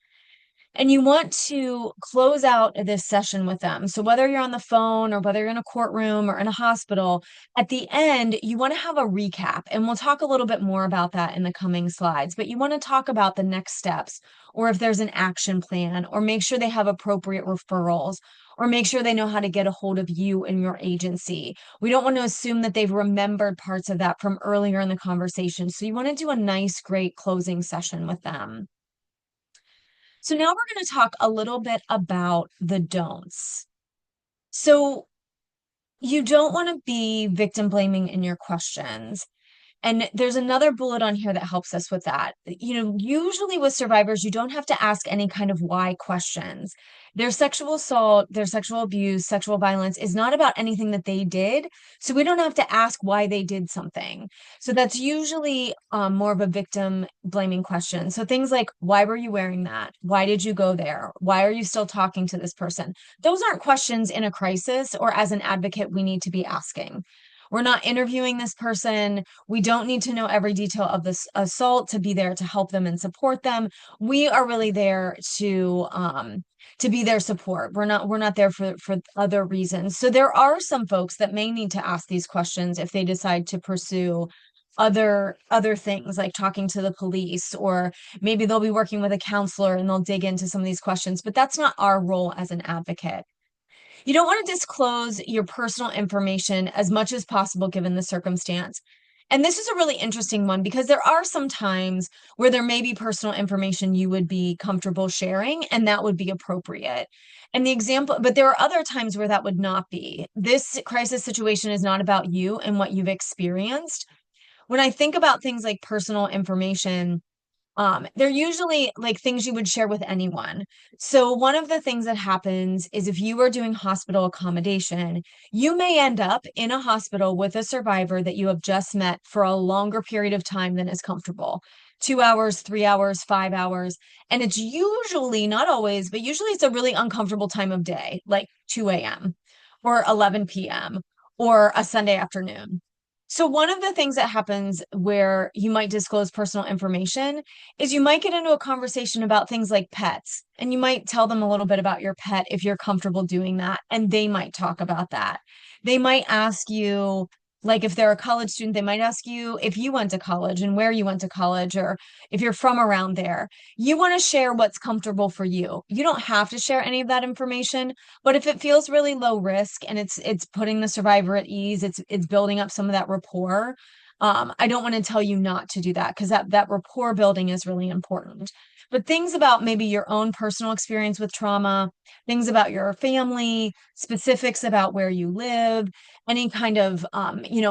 And you want to close out this session with them. So whether you're on the phone or whether you're in a courtroom or in a hospital, at the end, you want to have a recap. And we'll talk a little bit more about that in the coming slides. But you want to talk about the next steps, or if there's an action plan, or make sure they have appropriate referrals, or make sure they know how to get a hold of you and your agency. We don't want to assume that they've remembered parts of that from earlier in the conversation. So you want to do a nice, great closing session with them. So now we're going to talk a little bit about the don'ts. So you don't want to be victim blaming in your questions. And there's another bullet on here that helps us with that. Usually with survivors, you don't have to ask any kind of why questions. Their sexual assault, their sexual abuse, sexual violence is not about anything that they did. So we don't have to ask why they did something. So that's usually more of a victim blaming question. So things like, why were you wearing that? Why did you go there? Why are you still talking to this person? Those aren't questions in a crisis or as an advocate we need to be asking. We're not interviewing this person. We don't need to know every detail of this assault to be there to help them and support them. We are really there to be their support. We're not there for other reasons. So there are some folks that may need to ask these questions if they decide to pursue other things like talking to the police, or maybe they'll be working with a counselor and they'll dig into some of these questions, but that's not our role as an advocate. You don't want to disclose your personal information as much as possible given the circumstance. And this is a really interesting one because there are some times where there may be personal information you would be comfortable sharing, and that would be appropriate. And the example, but there are other times where that would not be. This crisis situation is not about you and what you've experienced. When I think about things like personal information, they're usually like things you would share with anyone. So one of the things that happens is if you are doing hospital accommodation, you may end up in a hospital with a survivor that you have just met for a longer period of time than is comfortable. 2 hours, 3 hours, 5 hours. And it's usually, not always, but usually it's a really uncomfortable time of day, like 2 a.m. or 11 p.m. or a Sunday afternoon. So one of the things that happens where you might disclose personal information is you might get into a conversation about things like pets, and you might tell them a little bit about your pet if you're comfortable doing that, and they might talk about that. They might ask you, like if they're a college student, they might ask you if you went to college and where you went to college, or if you're from around there. You want to share what's comfortable for you. You don't have to share any of that information, but if it feels really low risk and it's putting the survivor at ease, it's building up some of that rapport, I don't want to tell you not to do that because that rapport building is really important. But things about maybe your own personal experience with trauma, things about your family, specifics about where you live, any kind of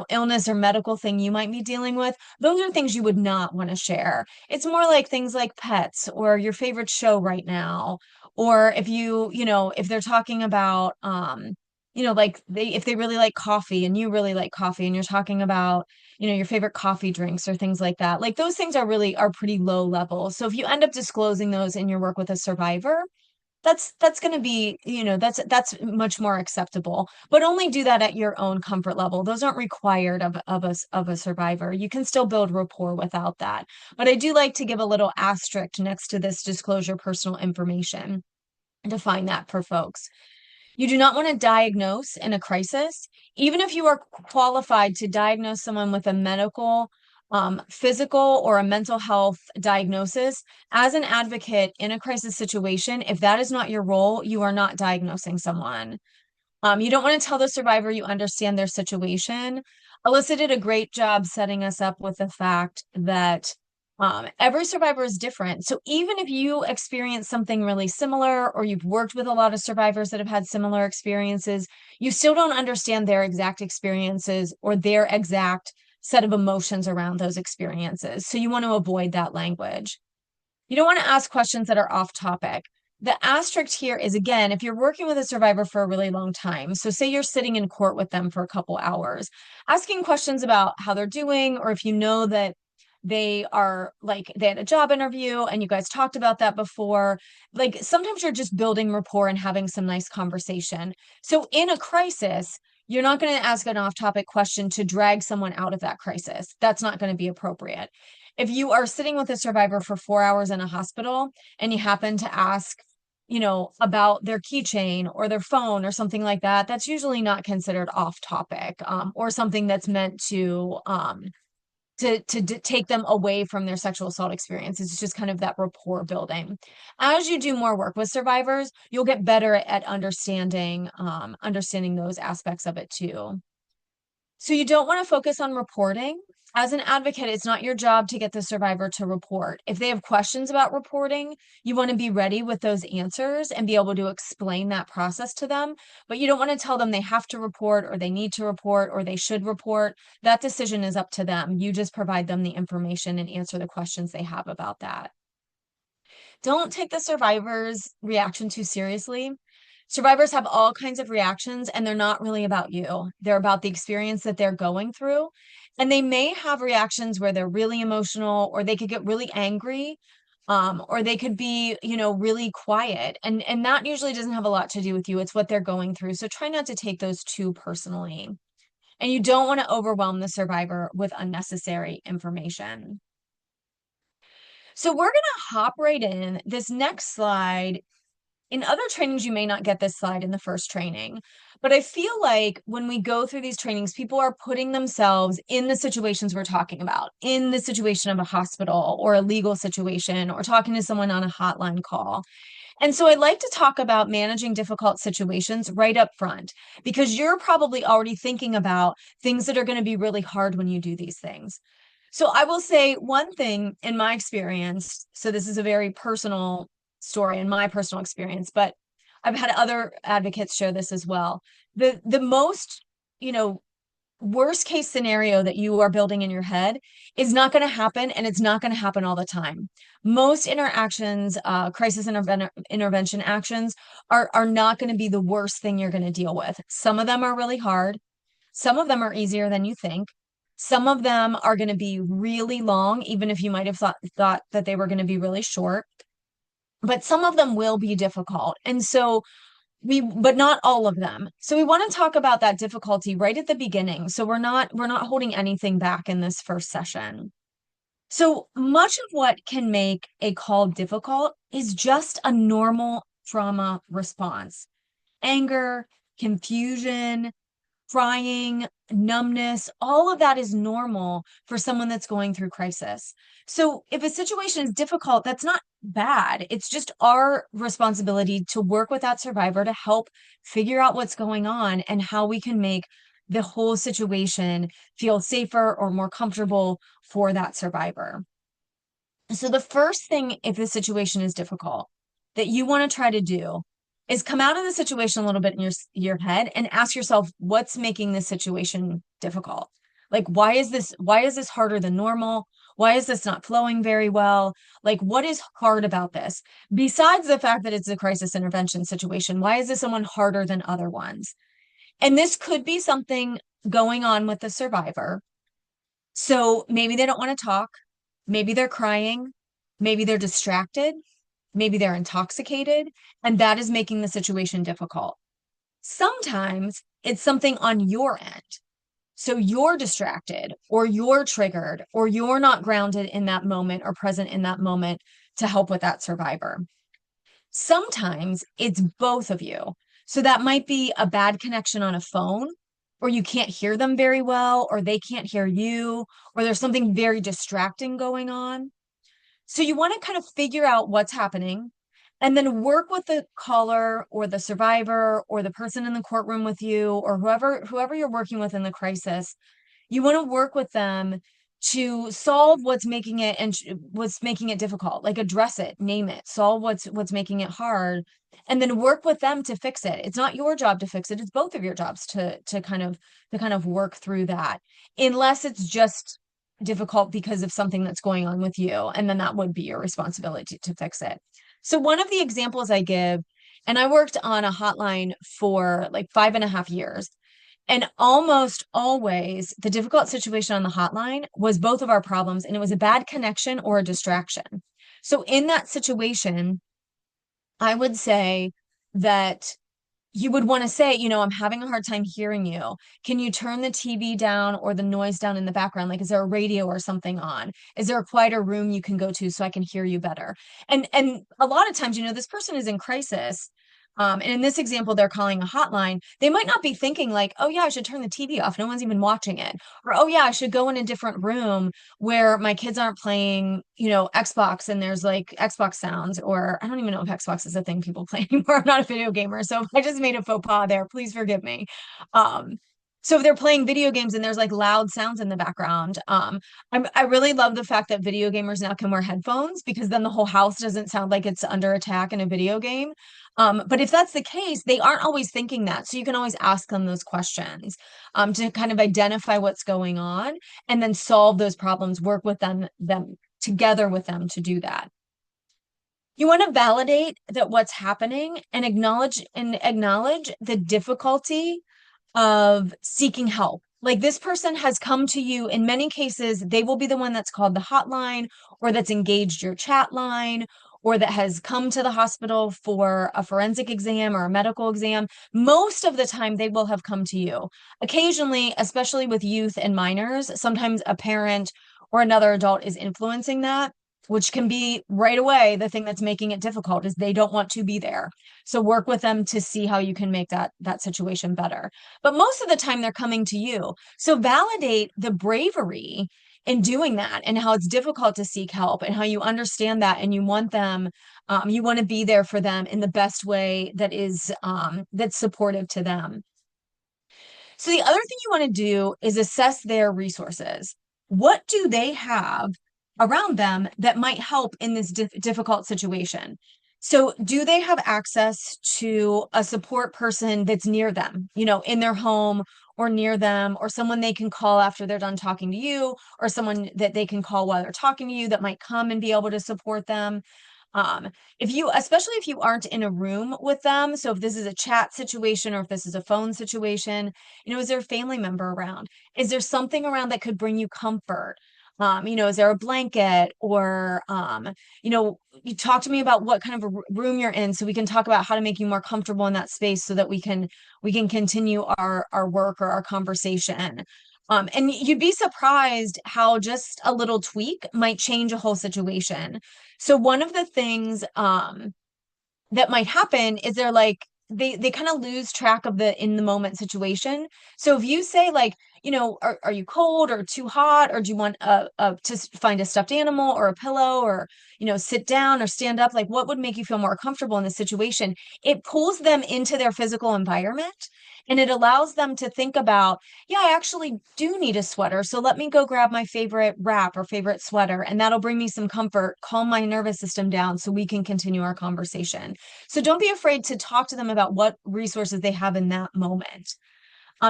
illness or medical thing you might be dealing with, those are things you would not want to share. It's more like things like pets or your favorite show right now, or if they're talking about like if they really like coffee and you really like coffee and you're talking about your favorite coffee drinks or things like that. Like those things are pretty low level. So if you end up disclosing those in your work with a survivor, that's going to be, that's much more acceptable, but only do that at your own comfort level. Those aren't required of a survivor. You can still build rapport without that. But I do like to give a little asterisk next to this disclosure personal information and define that for folks. You do not want to diagnose in a crisis, even if you are qualified to diagnose someone with a medical, physical, or a mental health diagnosis. As an advocate in a crisis situation, if that is not your role, you are not diagnosing someone. You don't want to tell the survivor you understand their situation. Alyssa did a great job setting us up with the fact that every survivor is different. So even if you experience something really similar, or you've worked with a lot of survivors that have had similar experiences, you still don't understand their exact experiences or their exact set of emotions around those experiences. So you want to avoid that language. You don't want to ask questions that are off topic. The asterisk here is, again, if you're working with a survivor for a really long time, so say you're sitting in court with them for a couple hours, asking questions about how they're doing, or if you know that they are like they had a job interview and you guys talked about that before, like sometimes you're just building rapport and having some nice conversation. So in a crisis, you're not going to ask an off-topic question to drag someone out of that crisis. That's not going to be appropriate. If you are sitting with a survivor for 4 hours in a hospital and you happen to ask, about their keychain or their phone or something like that, that's usually not considered off topic, or something that's meant to take them away from their sexual assault experience. It's just kind of that rapport building. As you do more work with survivors, you'll get better at understanding those aspects of it too. So you don't want to focus on reporting. As an advocate, it's not your job to get the survivor to report. If they have questions about reporting, you want to be ready with those answers and be able to explain that process to them. But you don't want to tell them they have to report or they need to report or they should report. That decision is up to them. You just provide them the information and answer the questions they have about that. Don't take the survivor's reaction too seriously. Survivors have all kinds of reactions, and they're not really about you. They're about the experience that they're going through. And they may have reactions where they're really emotional, or they could get really angry, or they could be, really quiet. And that usually doesn't have a lot to do with you. It's what they're going through. So try not to take those too personally. And you don't want to overwhelm the survivor with unnecessary information. So we're going to hop right in. This next slide, in other trainings, you may not get this slide in the first training, but I feel like when we go through these trainings, people are putting themselves in the situations we're talking about, in the situation of a hospital or a legal situation or talking to someone on a hotline call. And so I like to talk about managing difficult situations right up front, because you're probably already thinking about things that are going to be really hard when you do these things. So I will say one thing in my experience. So this is a very personal story in my personal experience, but I've had other advocates share this as well. The most, worst case scenario that you are building in your head is not going to happen, and it's not going to happen all the time. Most interactions, crisis intervention actions are not going to be the worst thing you're going to deal with. Some of them are really hard. Some of them are easier than you think. Some of them are going to be really long, even if you might have thought that they were going to be really short. But some of them will be difficult. And so but not all of them. So we want to talk about that difficulty right at the beginning. So we're not holding anything back in this first session. So much of what can make a call difficult is just a normal trauma response. Anger, confusion, crying, numbness, all of that is normal for someone that's going through crisis. So if a situation is difficult, that's not bad. It's just our responsibility to work with that survivor to help figure out what's going on and how we can make the whole situation feel safer or more comfortable for that survivor. So the first thing, if the situation is difficult, that you want to try to do is come out of the situation a little bit in your head and ask yourself, what's making this situation difficult? Like, why is this harder than normal? Why is this not flowing very well? Like, what is hard about this? Besides the fact that it's a crisis intervention situation, why is this one harder than other ones? And this could be something going on with the survivor. So maybe they don't want to talk. Maybe they're crying. Maybe they're distracted. Maybe they're intoxicated. And that is making the situation difficult. Sometimes it's something on your end. So you're distracted or you're triggered or you're not grounded in that moment or present in that moment to help with that survivor. Sometimes it's both of you. So that might be a bad connection on a phone, or you can't hear them very well, or they can't hear you, or there's something very distracting going on. So you want to kind of figure out what's happening and then work with the caller or the survivor or the person in the courtroom with you or whoever you're working with in the crisis. You want to work with them to solve what's making it and what's making it difficult, like address it, name it, solve what's making it hard, and then work with them to fix it. It's not your job to fix it, it's both of your jobs to kind of work through that, unless it's just difficult because of something that's going on with you, and then that would be your responsibility to fix it. So one of the examples I give, and I worked on a hotline for like 5.5 years, and almost always the difficult situation on the hotline was both of our problems, and it was a bad connection or a distraction. So in that situation, I would say that you would want to say, I'm having a hard time hearing you. Can you turn the TV down or the noise down in the background? Like, is there a radio or something on? Is there a quieter room you can go to so I can hear you better? And a lot of times, this person is in crisis. And in this example, they're calling a hotline. They might not be thinking like, oh yeah, I should turn the TV off. No one's even watching it. Or, oh yeah, I should go in a different room where my kids aren't playing, Xbox and there's like Xbox sounds, or I don't even know if Xbox is a thing people play anymore. I'm not a video gamer. So if I just made a faux pas there, please forgive me. Um, so if they're playing video games and there's like loud sounds in the background, I really love the fact that video gamers now can wear headphones because then the whole house doesn't sound like it's under attack in a video game. But if that's the case, they aren't always thinking that. So you can always ask them those questions to kind of identify what's going on and then solve those problems, work with them together with them to do that. You want to validate that what's happening and acknowledge the difficulty of seeking help. Like this person has come to you, in many cases, they will be the one that's called the hotline or that's engaged your chat line or that has come to the hospital for a forensic exam or a medical exam. Most of the time, they will have come to you. Occasionally, especially with youth and minors, sometimes a parent or another adult is influencing that, which can be right away the thing that's making it difficult is they don't want to be there. So work with them to see how you can make that situation better. But most of the time they're coming to you. So validate the bravery in doing that and how it's difficult to seek help and how you understand that and you want them, you want to be there for them in the best way that is that's supportive to them. So the other thing you want to do is assess their resources. What do they have around them that might help in this difficult situation? So do they have access to a support person that's near them, in their home or near them, or someone they can call after they're done talking to you, or someone that they can call while they're talking to you that might come and be able to support them? Um, especially if you aren't in a room with them, so if this is a chat situation or if this is a phone situation, is there a family member around? Is there something around that could bring you comfort? Is there a blanket or, you talk to me about what kind of a room you're in so we can talk about how to make you more comfortable in that space so that we can continue our work or our conversation. And you'd be surprised how just a little tweak might change a whole situation. So one of the things that might happen is they're like they kind of lose track of the in the moment situation. So if you say like, are you cold or too hot, or do you want to find a stuffed animal or a pillow, or, sit down or stand up? Like, what would make you feel more comfortable in this situation? It pulls them into their physical environment, and it allows them to think about, yeah, I actually do need a sweater. So let me go grab my favorite wrap or favorite sweater, and that'll bring me some comfort, calm my nervous system down so we can continue our conversation. So don't be afraid to talk to them about what resources they have in that moment.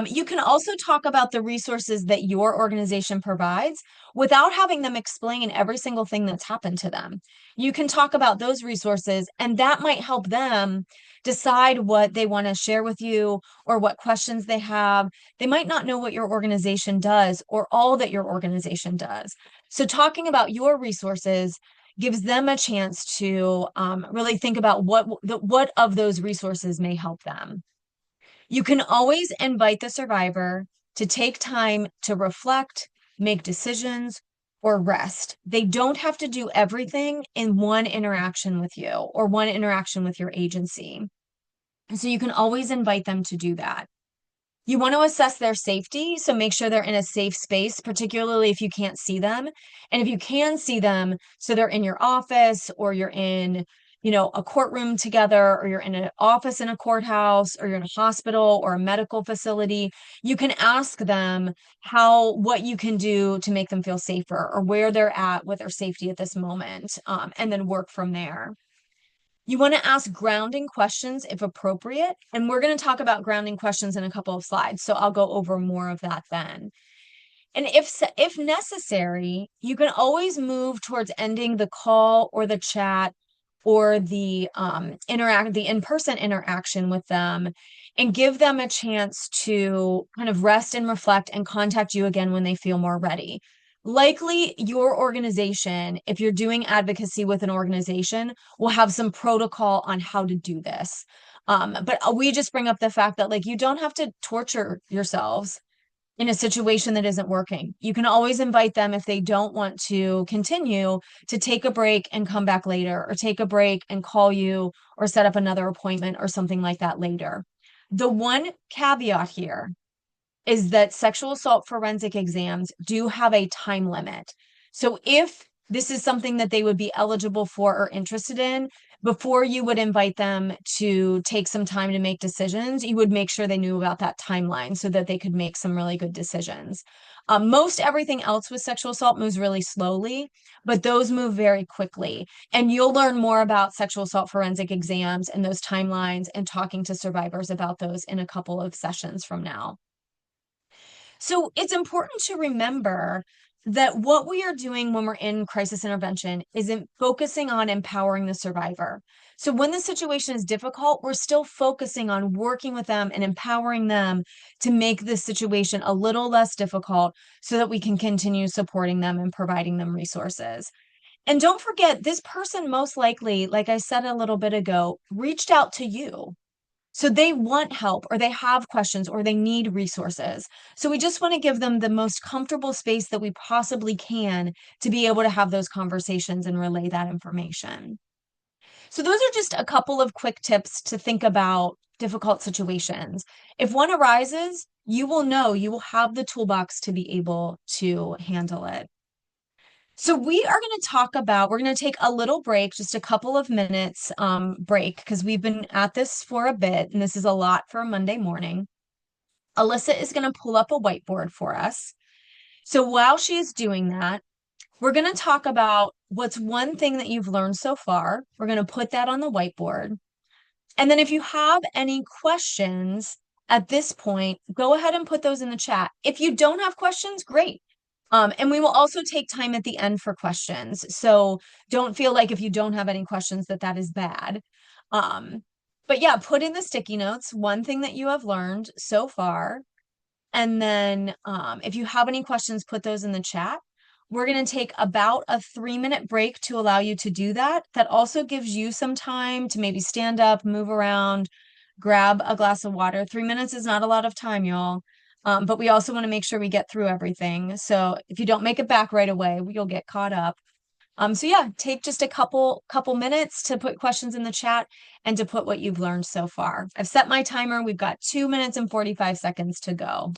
You can also talk about the resources that your organization provides without having them explain every single thing that's happened to them. You can talk about those resources, and that might help them decide what they want to share with you or what questions they have. They might not know what your organization does or all that your organization does. So, talking about your resources gives them a chance to really think about what of those resources may help them. You can always invite the survivor to take time to reflect, make decisions, or rest. They don't have to do everything in one interaction with you or one interaction with your agency. So you can always invite them to do that. You want to assess their safety, so make sure they're in a safe space, particularly if you can't see them. And if you can see them, so they're in your office, or you're in, a courtroom together, or you're in an office in a courthouse, or you're in a hospital or a medical facility, you can ask them what you can do to make them feel safer, or where they're at with their safety at this moment, and then work from there. You want to ask grounding questions if appropriate. And we're going to talk about grounding questions in a couple of slides. So I'll go over more of that then. And if necessary, you can always move towards ending the call or the chat or the in-person interaction with them, and give them a chance to kind of rest and reflect and contact you again when they feel more ready. Likely your organization, if you're doing advocacy with an organization, will have some protocol on how to do this. But we just bring up the fact that, like, you don't have to torture yourselves in a situation that isn't working. You can always invite them, if they don't want to continue, to take a break and come back later, or take a break and call you or set up another appointment or something like that later. The one caveat here is that sexual assault forensic exams do have a time limit. So if this is something that they would be eligible for or interested in, before you would invite them to take some time to make decisions, you would make sure they knew about that timeline so that they could make some really good decisions. Most everything else with sexual assault moves really slowly, but those move very quickly. And you'll learn more about sexual assault forensic exams and those timelines and talking to survivors about those in a couple of sessions from now. So it's important to remember that what we are doing when we're in crisis intervention isn't focusing on empowering the survivor. So when the situation is difficult, we're still focusing on working with them and empowering them to make this situation a little less difficult so that we can continue supporting them and providing them resources. And don't forget, this person most likely, like I said a little bit ago, reached out to you. So they want help, or they have questions, or they need resources. So we just want to give them the most comfortable space that we possibly can to be able to have those conversations and relay that information. So those are just a couple of quick tips to think about difficult situations. If one arises, you will know, you will have the toolbox to be able to handle it. So we are going to we're going to take a little break, just a couple of minutes break, because we've been at this for a bit, and this is a lot for a Monday morning. Alyssa is going to pull up a whiteboard for us. So while she is doing that, we're going to talk about what's one thing that you've learned so far. We're going to put that on the whiteboard. And then if you have any questions at this point, go ahead and put those in the chat. If you don't have questions, great. And we will also take time at the end for questions. So don't feel like if you don't have any questions that is bad. But yeah, put in the sticky notes one thing that you have learned so far. And then if you have any questions, put those in the chat. We're going to take about a 3-minute break to allow you to do that. That also gives you some time to maybe stand up, move around, grab a glass of water. 3 minutes is not a lot of time, y'all. But we also want to make sure we get through everything. So if you don't make it back right away, you'll get caught up. So yeah, take just a couple minutes to put questions in the chat and to put what you've learned so far. I've set my timer. We've got 2 minutes and 45 seconds to go.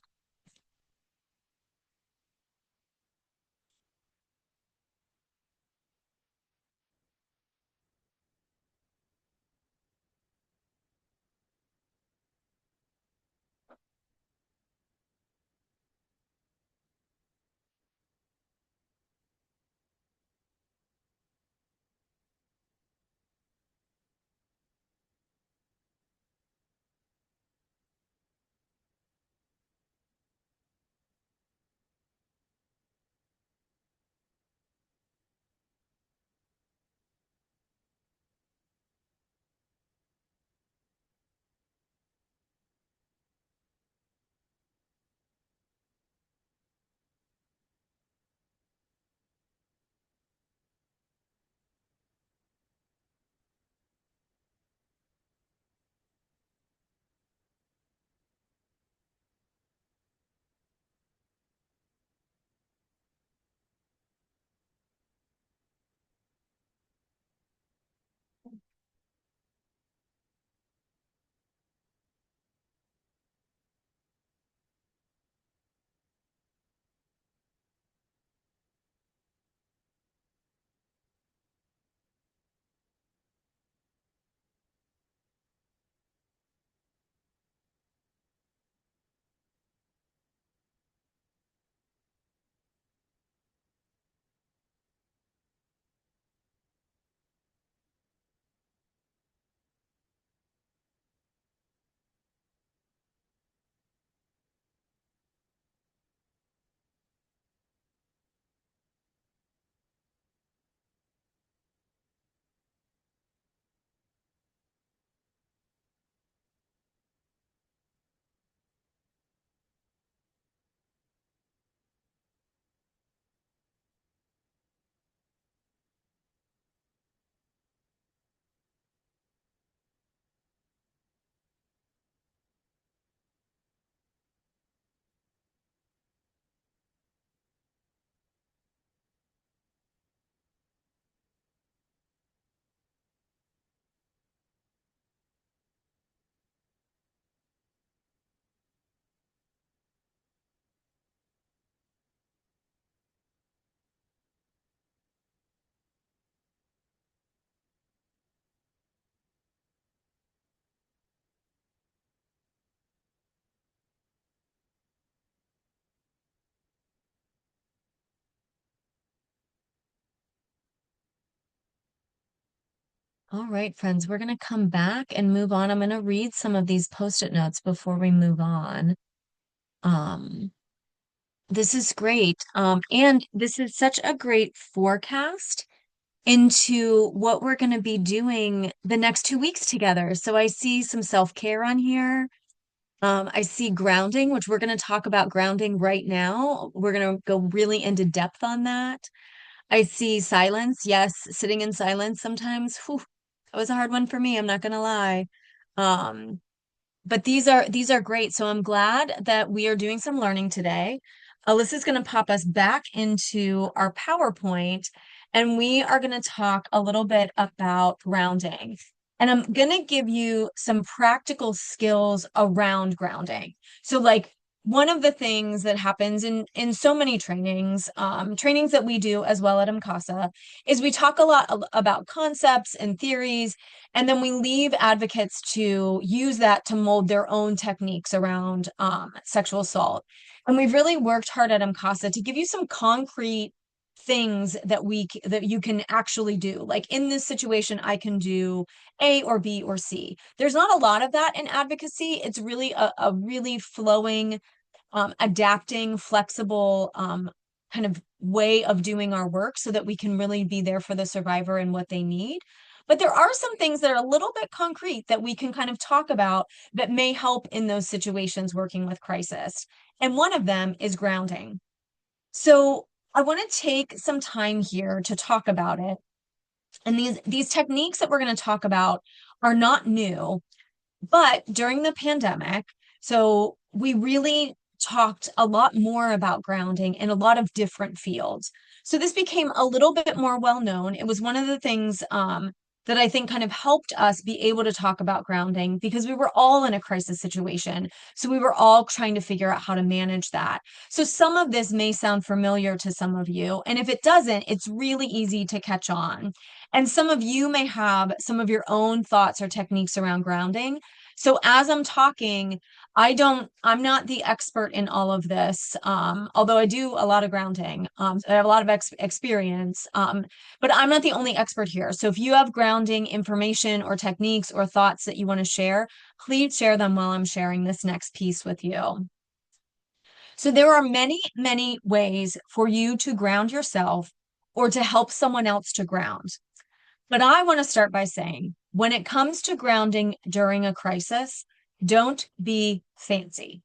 All right, friends, we're going to come back and move on. I'm going to read some of these post-it notes before we move on. Um, this is great. And this is such a great forecast into what we're going to be doing the next 2 weeks together. So I see some self-care on here. I see grounding, which we're going to talk about grounding right now. We're going to go really into depth on that. I see silence. Yes, sitting in silence sometimes. Whew, that was a hard one for me. I'm not going to lie. Um, but these are great. So I'm glad that we are doing some learning today. Alyssa's going to pop us back into our PowerPoint, and we are going to talk a little bit about grounding. And I'm going to give you some practical skills around grounding. So like one of the things that happens in so many trainings that we do as well at MCASA, is we talk a lot about concepts and theories, and then we leave advocates to use that to mold their own techniques around sexual assault. And we've really worked hard at MCASA to give you some concrete things that you can actually do. Like in this situation, I can do A or B or C. There's not a lot of that in advocacy. It's really a really flowing, adapting, flexible kind of way of doing our work so that we can really be there for the survivor and what they need. But there are some things that are a little bit concrete that we can kind of talk about that may help in those situations working with crisis. And one of them is grounding. So I want to take some time here to talk about it. And these techniques that we're going to talk about are not new, but during the pandemic, so we really talked a lot more about grounding in a lot of different fields. So this became a little bit more well known. It was one of the things that I think kind of helped us be able to talk about grounding because we were all in a crisis situation. So we were all trying to figure out how to manage that. So some of this may sound familiar to some of you. And if it doesn't, it's really easy to catch on. And some of you may have some of your own thoughts or techniques around grounding. So as I'm talking, I'm not the expert in all of this, although I do a lot of grounding. I have a lot of experience, but I'm not the only expert here. So if you have grounding information or techniques or thoughts that you want to share, please share them while I'm sharing this next piece with you. So there are many, many ways for you to ground yourself or to help someone else to ground. But I want to start by saying, when it comes to grounding during a crisis, don't be fancy.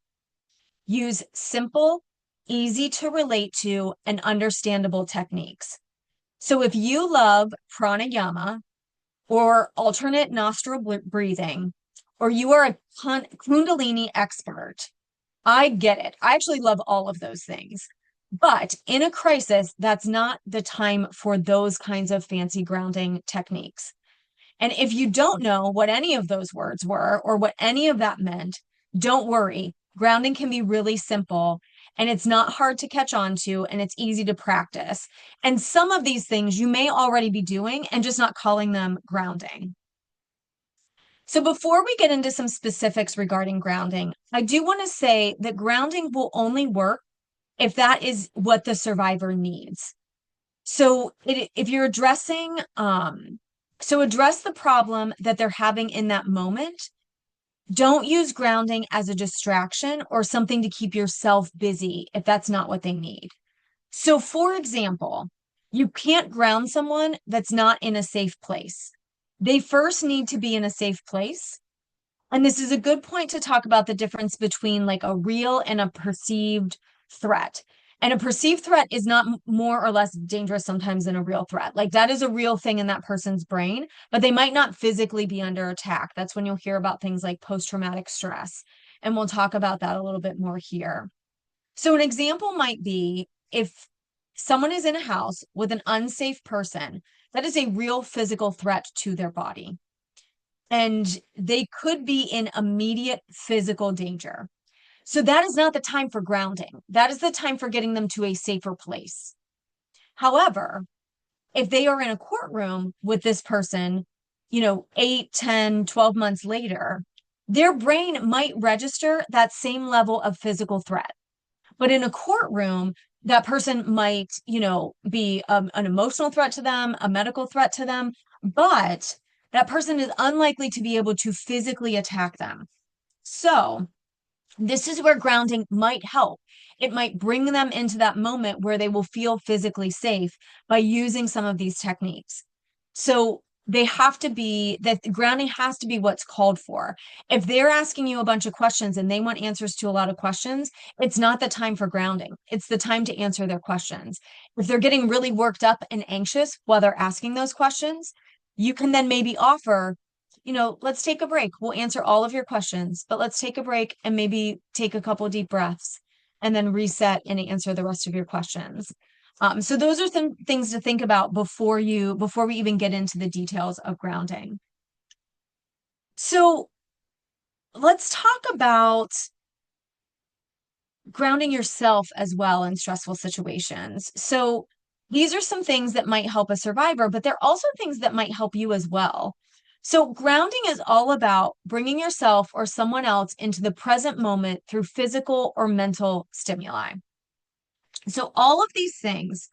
Use simple, easy to relate to, and understandable techniques. So if you love pranayama or alternate nostril breathing, or you are a Kundalini expert, I get it. I actually love all of those things. But in a crisis, that's not the time for those kinds of fancy grounding techniques. And if you don't know what any of those words were or what any of that meant, don't worry. Grounding can be really simple and it's not hard to catch on to and it's easy to practice. And some of these things you may already be doing and just not calling them grounding. So before we get into some specifics regarding grounding, I do want to say that grounding will only work if that is what the survivor needs. So if you're addressing, so address the problem that they're having in that moment. Don't use grounding as a distraction or something to keep yourself busy if that's not what they need. So for example, you can't ground someone that's not in a safe place. They first need to be in a safe place. And this is a good point to talk about the difference between like a real and a perceived threat. And a perceived threat is not more or less dangerous sometimes than a real threat. Like that is a real thing in that person's brain, but they might not physically be under attack. That's when you'll hear about things like post-traumatic stress. And we'll talk about that a little bit more here. So an example might be if someone is in a house with an unsafe person, that is a real physical threat to their body. And they could be in immediate physical danger. So that is not the time for grounding. That is the time for getting them to a safer place. However, if they are in a courtroom with this person, 8, 10, 12 months later, their brain might register that same level of physical threat. But in a courtroom, that person might, be an emotional threat to them, a medical threat to them, but that person is unlikely to be able to physically attack them. So this is where grounding might help. It might bring them into that moment where they will feel physically safe by using some of these techniques. So they have to be, that grounding has to be what's called for. If they're asking you a bunch of questions and they want answers to a lot of questions, it's not the time for grounding. It's the time to answer their questions. If they're getting really worked up and anxious while they're asking those questions, you can then maybe offer, let's take a break. We'll answer all of your questions, but let's take a break and maybe take a couple deep breaths and then reset and answer the rest of your questions. So those are some things to think about before we even get into the details of grounding. So let's talk about grounding yourself as well in stressful situations. So these are some things that might help a survivor, but they're also things that might help you as well. So grounding is all about bringing yourself or someone else into the present moment through physical or mental stimuli. So all of these things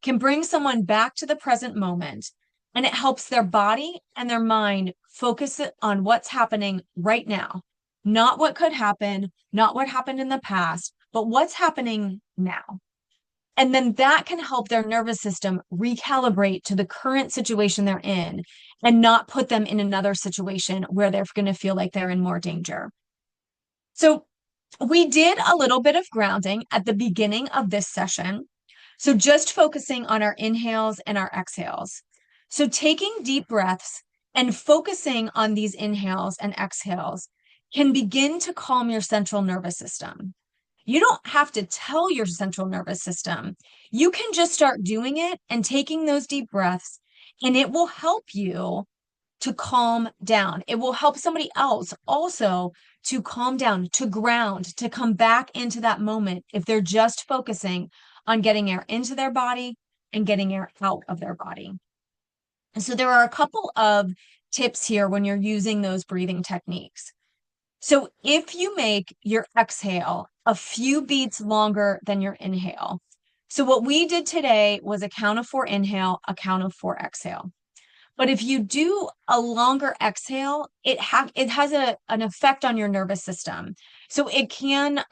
can bring someone back to the present moment, and it helps their body and their mind focus on what's happening right now, not what could happen, not what happened in the past, but what's happening now. And then that can help their nervous system recalibrate to the current situation they're in and not put them in another situation where they're going to feel like they're in more danger. So we did a little bit of grounding at the beginning of this session. So just focusing on our inhales and our exhales. So taking deep breaths and focusing on these inhales and exhales can begin to calm your central nervous system. You don't have to tell your central nervous system. You can just start doing it and taking those deep breaths, and it will help you to calm down. It will help somebody else also to calm down, to ground, to come back into that moment if they're just focusing on getting air into their body and getting air out of their body. And so there are a couple of tips here when you're using those breathing techniques. So if you make your exhale a few beats longer than your inhale. So what we did today was a count of 4 inhale, a count of 4 exhale. But if you do a longer exhale, it has an effect on your nervous system. So it can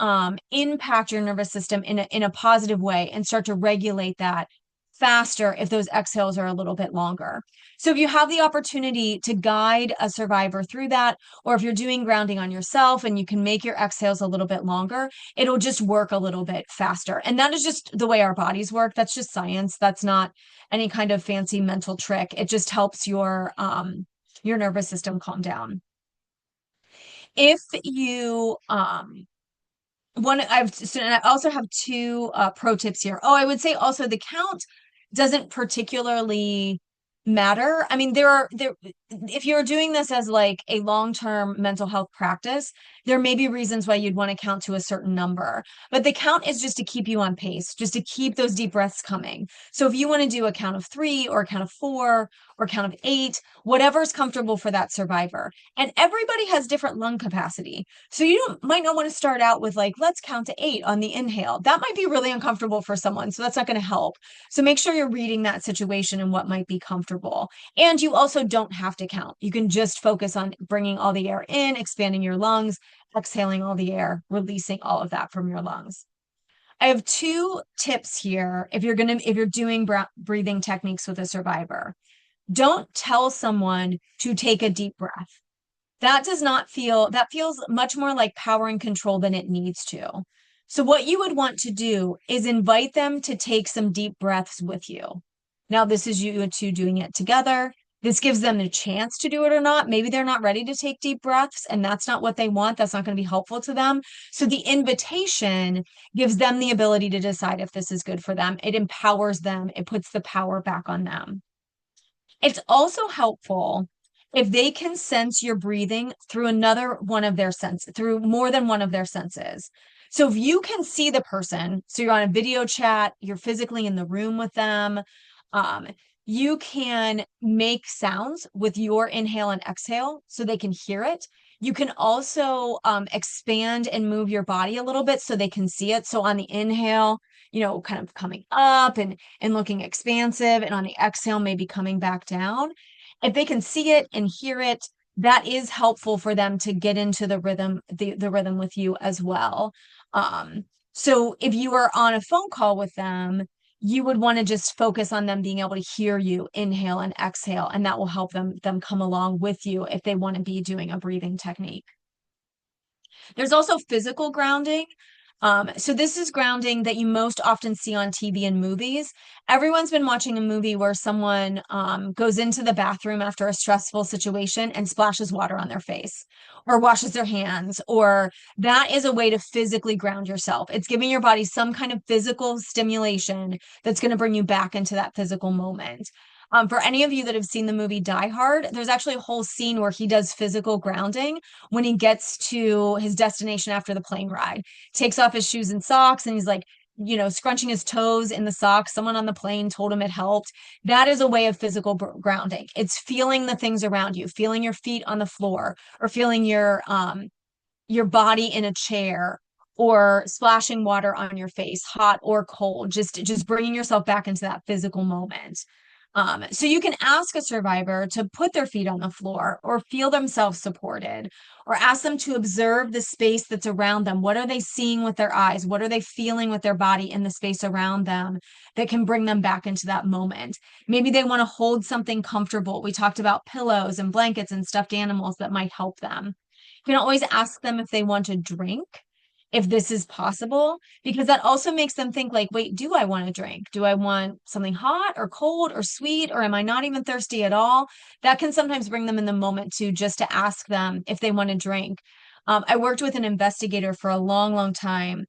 impact your nervous system in a positive way and start to regulate that faster if those exhales are a little bit longer. So if you have the opportunity to guide a survivor through that, or if you're doing grounding on yourself and you can make your exhales a little bit longer, it'll just work a little bit faster. And that is just the way our bodies work. That's just science. That's not any kind of fancy mental trick. It just helps your nervous system calm down. If you I also have 2 pro tips here. Oh, I would say also the count doesn't particularly matter. I mean, if you're doing this as like a long-term mental health practice, there may be reasons why you'd want to count to a certain number, but the count is just to keep you on pace, just to keep those deep breaths coming. So if you want to do a count of 3 or a count of 4 or a count of 8, whatever's comfortable for that survivor. And everybody has different lung capacity. So you might not want to start out with like, let's count to 8 on the inhale. That might be really uncomfortable for someone. So that's not going to help. So make sure you're reading that situation and what might be comfortable. And you also don't have to count. You can just focus on bringing all the air in, expanding your lungs, exhaling all the air, releasing all of that from your lungs. I have 2 tips here if you're doing breathing techniques with a survivor. Don't tell someone to take a deep breath. That feels much more like power and control than it needs to. So what you would want to do is invite them to take some deep breaths with you. Now, this is you two doing it together. This gives them a chance to do it or not. Maybe they're not ready to take deep breaths and that's not what they want. That's not going to be helpful to them. So the invitation gives them the ability to decide if this is good for them. It empowers them. It puts the power back on them. It's also helpful if they can sense your breathing through through more than one of their senses. So if you can see the person, so you're on a video chat, you're physically in the room with them, you can make sounds with your inhale and exhale so they can hear it. You can also expand and move your body a little bit so they can see it. So on the inhale, kind of coming up and looking expansive, and on the exhale, maybe coming back down. If they can see it and hear it, that is helpful for them to get into the rhythm with you as well. Um, so if you are on a phone call with them, you would want to just focus on them being able to hear you inhale and exhale, and that will help them come along with you if they want to be doing a breathing technique. There's also physical grounding. So this is grounding that you most often see on TV and movies. Everyone's been watching a movie where someone goes into the bathroom after a stressful situation and splashes water on their face or washes their hands, or that is a way to physically ground yourself. It's giving your body some kind of physical stimulation that's going to bring you back into that physical moment. For any of you that have seen the movie Die Hard, there's actually a whole scene where he does physical grounding when he gets to his destination after the plane ride, takes off his shoes and socks, and he's like, scrunching his toes in the socks. Someone on the plane told him it helped. That is a way of physical grounding. It's feeling the things around you, feeling your feet on the floor, or feeling your body in a chair, or splashing water on your face, hot or cold, just bringing yourself back into that physical moment. So you can ask a survivor to put their feet on the floor or feel themselves supported, or ask them to observe the space that's around them. What are they seeing with their eyes? What are they feeling with their body in the space around them that can bring them back into that moment? Maybe they want to hold something comfortable. We talked about pillows and blankets and stuffed animals that might help them. You can always ask them if they want a drink, if this is possible, because that also makes them think like, wait, do I want a drink? Do I want something hot or cold or sweet, or am I not even thirsty at all? That can sometimes bring them in the moment to just to ask them if they want a drink. I worked with an investigator for a long, long time,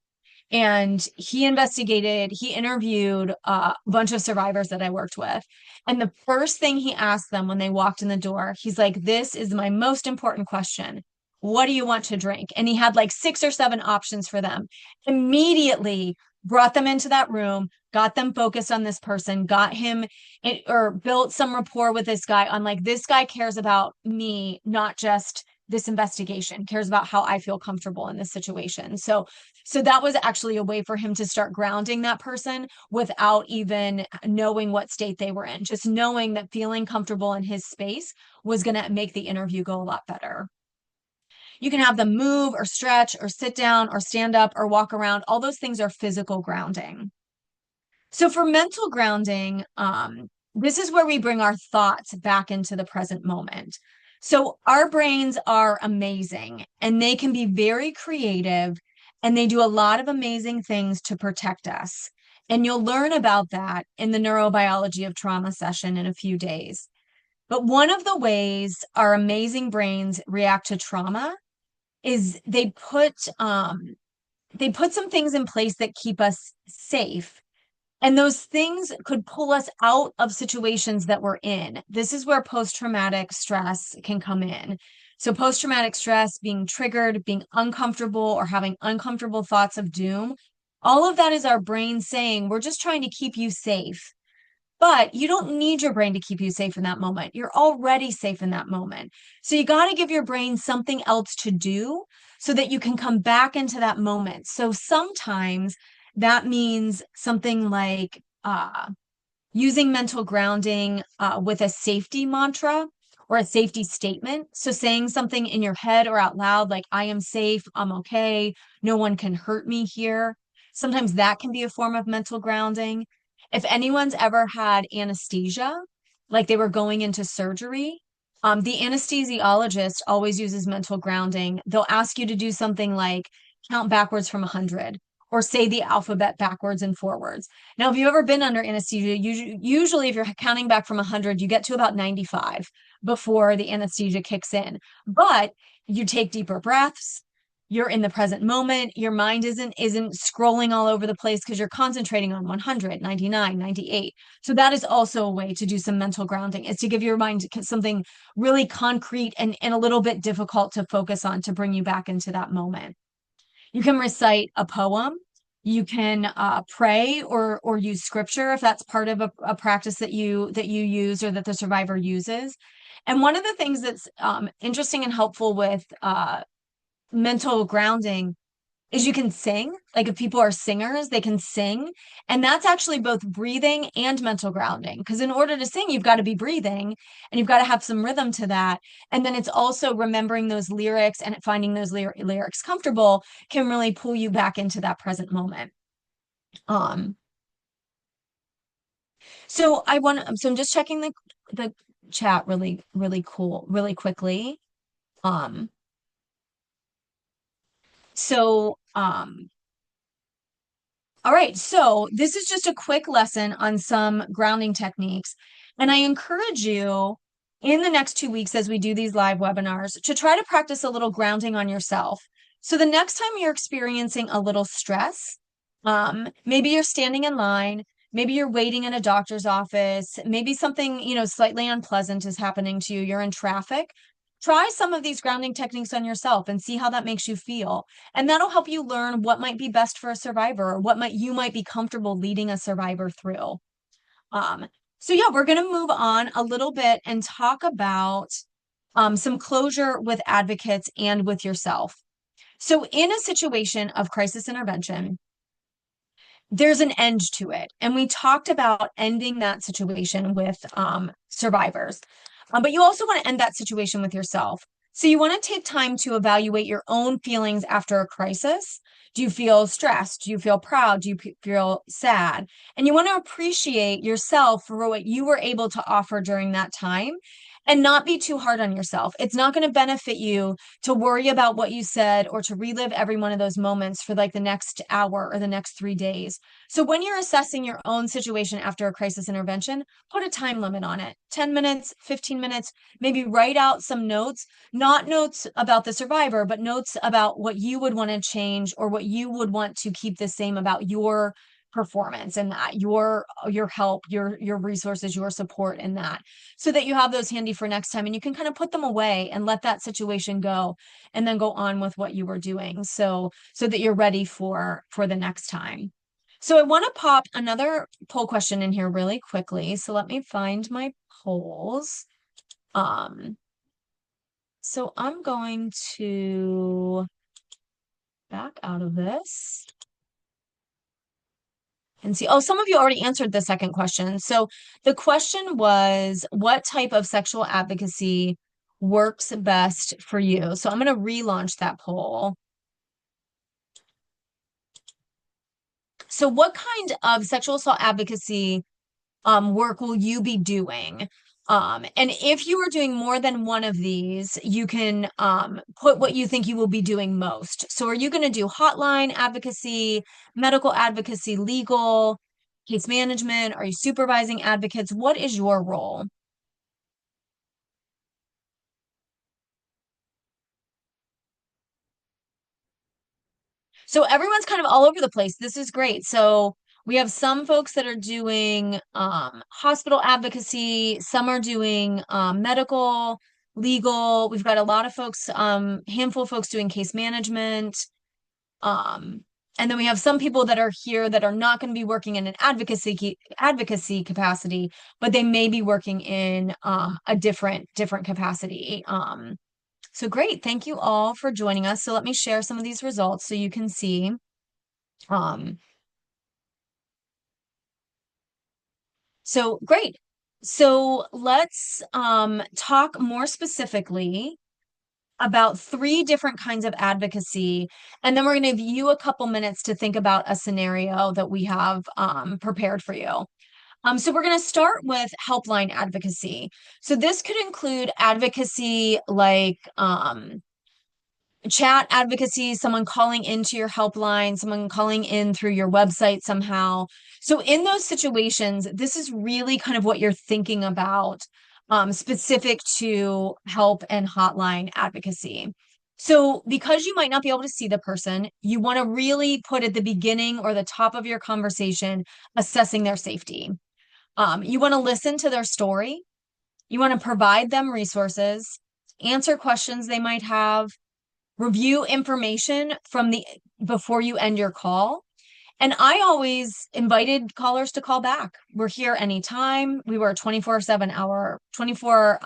and he interviewed a bunch of survivors that I worked with. And the first thing he asked them when they walked in the door, he's like, this is my most important question. What do you want to drink? And he had like 6 or 7 options for them. Immediately brought them into that room, got them focused on this person, got him or built some rapport with this guy on like, this guy cares about me, not just this investigation, cares about how I feel comfortable in this situation. So that was actually a way for him to start grounding that person without even knowing what state they were in. Just knowing that feeling comfortable in his space was going to make the interview go a lot better. You can have them move or stretch or sit down or stand up or walk around. All those things are physical grounding. So for mental grounding, this is where we bring our thoughts back into the present moment. So our brains are amazing and they can be very creative, and they do a lot of amazing things to protect us. And you'll learn about that in the neurobiology of trauma session in a few days. But one of the ways our amazing brains react to trauma is they put some things in place that keep us safe, and those things could pull us out of situations that we're in. This is where post-traumatic stress can come in. So post-traumatic stress, being triggered, being uncomfortable, or having uncomfortable thoughts of doom, all of that is our brain saying, we're just trying to keep you safe. But you don't need your brain to keep you safe in that moment. You're already safe in that moment. So you got to give your brain something else to do so that you can come back into that moment. So sometimes that means something like using mental grounding with a safety mantra or a safety statement. So saying something in your head or out loud, like, I am safe, I'm okay, no one can hurt me here. Sometimes that can be a form of mental grounding. If anyone's ever had anesthesia, like they were going into surgery, the anesthesiologist always uses mental grounding. They'll ask you to do something like count backwards from 100 or say the alphabet backwards and forwards. Now, if you've ever been under anesthesia, usually if you're counting back from 100, you get to about 95 before the anesthesia kicks in. But you take deeper breaths. You're in the present moment. Your mind isn't scrolling all over the place because you're concentrating on 100, 99, 98. So that is also a way to do some mental grounding, is to give your mind something really concrete and a little bit difficult to focus on to bring you back into that moment. You can recite a poem. You can pray or use scripture if that's part of a practice that you use or that the survivor uses. And one of the things that's interesting and helpful with mental grounding is you can sing. Like if people are singers, they can sing. And that's actually both breathing and mental grounding. Because in order to sing, you've got to be breathing and you've got to have some rhythm to that. And then it's also remembering those lyrics and finding those lyrics comfortable can really pull you back into that present moment. Um, so I'm just checking the chat really quickly. Um, so all right, so this is just a quick lesson on some grounding techniques. And I encourage you in the next 2 weeks as we do these live webinars to try to practice a little grounding on yourself. So the next time you're experiencing a little stress, maybe you're standing in line, maybe you're waiting in a doctor's office, maybe something, slightly unpleasant is happening to you, you're in traffic. Try some of these grounding techniques on yourself and see how that makes you feel. And that'll help you learn what might be best for a survivor or what you might be comfortable leading a survivor through. Um, so yeah, we're going to move on a little bit and talk about some closure with advocates and with yourself. So in a situation of crisis intervention, there's an end to it. And we talked about ending that situation with survivors. But you also want to end that situation with yourself. So you want to take time to evaluate your own feelings after a crisis. Do you feel stressed? Do you feel proud? Do you feel sad? And you want to appreciate yourself for what you were able to offer during that time and not be too hard on yourself. It's not going to benefit you to worry about what you said or to relive every one of those moments for like the next hour or the next 3 days. So when you're assessing your own situation after a crisis intervention, put a time limit on it. 10 minutes, 15 minutes, maybe write out some notes, not notes about the survivor, but notes about what you would want to change or what you would want to keep the same about your performance and that your help, your resources, your support in that, so that you have those handy for next time and you can kind of put them away and let that situation go and then go on with what you were doing, so that you're ready for the next time. So I want to pop another poll question in here really quickly. So let me find my polls. So I'm going to back out of this and see. Oh, some of you already answered the second question. So the question was, what type of sexual advocacy works best for you? So I'm going to relaunch that poll. So what kind of sexual assault advocacy work will you be doing? And if you are doing more than one of these, you can put what you think you will be doing most. So are you going to do hotline advocacy, medical advocacy, legal, case management? Are you supervising advocates? What is your role? So everyone's kind of all over the place. This is great. So we have some folks that are doing hospital advocacy, some are doing medical, legal. We've got a lot of folks, handful of folks doing case management. Um, and then we have some people that are here that are not going to be working in an advocacy capacity, but they may be working in a different capacity. So great. Thank you all for joining us. So let me share some of these results so you can see. Um, so great. So let's talk more specifically about 3 different kinds of advocacy. And then we're going to give you a couple minutes to think about a scenario that we have prepared for you. So we're going to start with helpline advocacy. So this could include advocacy like chat advocacy, someone calling into your helpline, someone calling in through your website somehow. So in those situations, this is really kind of what you're thinking about, specific to help and hotline advocacy. So because you might not be able to see the person, you want to really put at the beginning or the top of your conversation, assessing their safety. You want to listen to their story. You want to provide them resources, answer questions they might have, review information from the before you end your call. And I always invited callers to call back. We're here anytime. We were a 24/7 hour, 24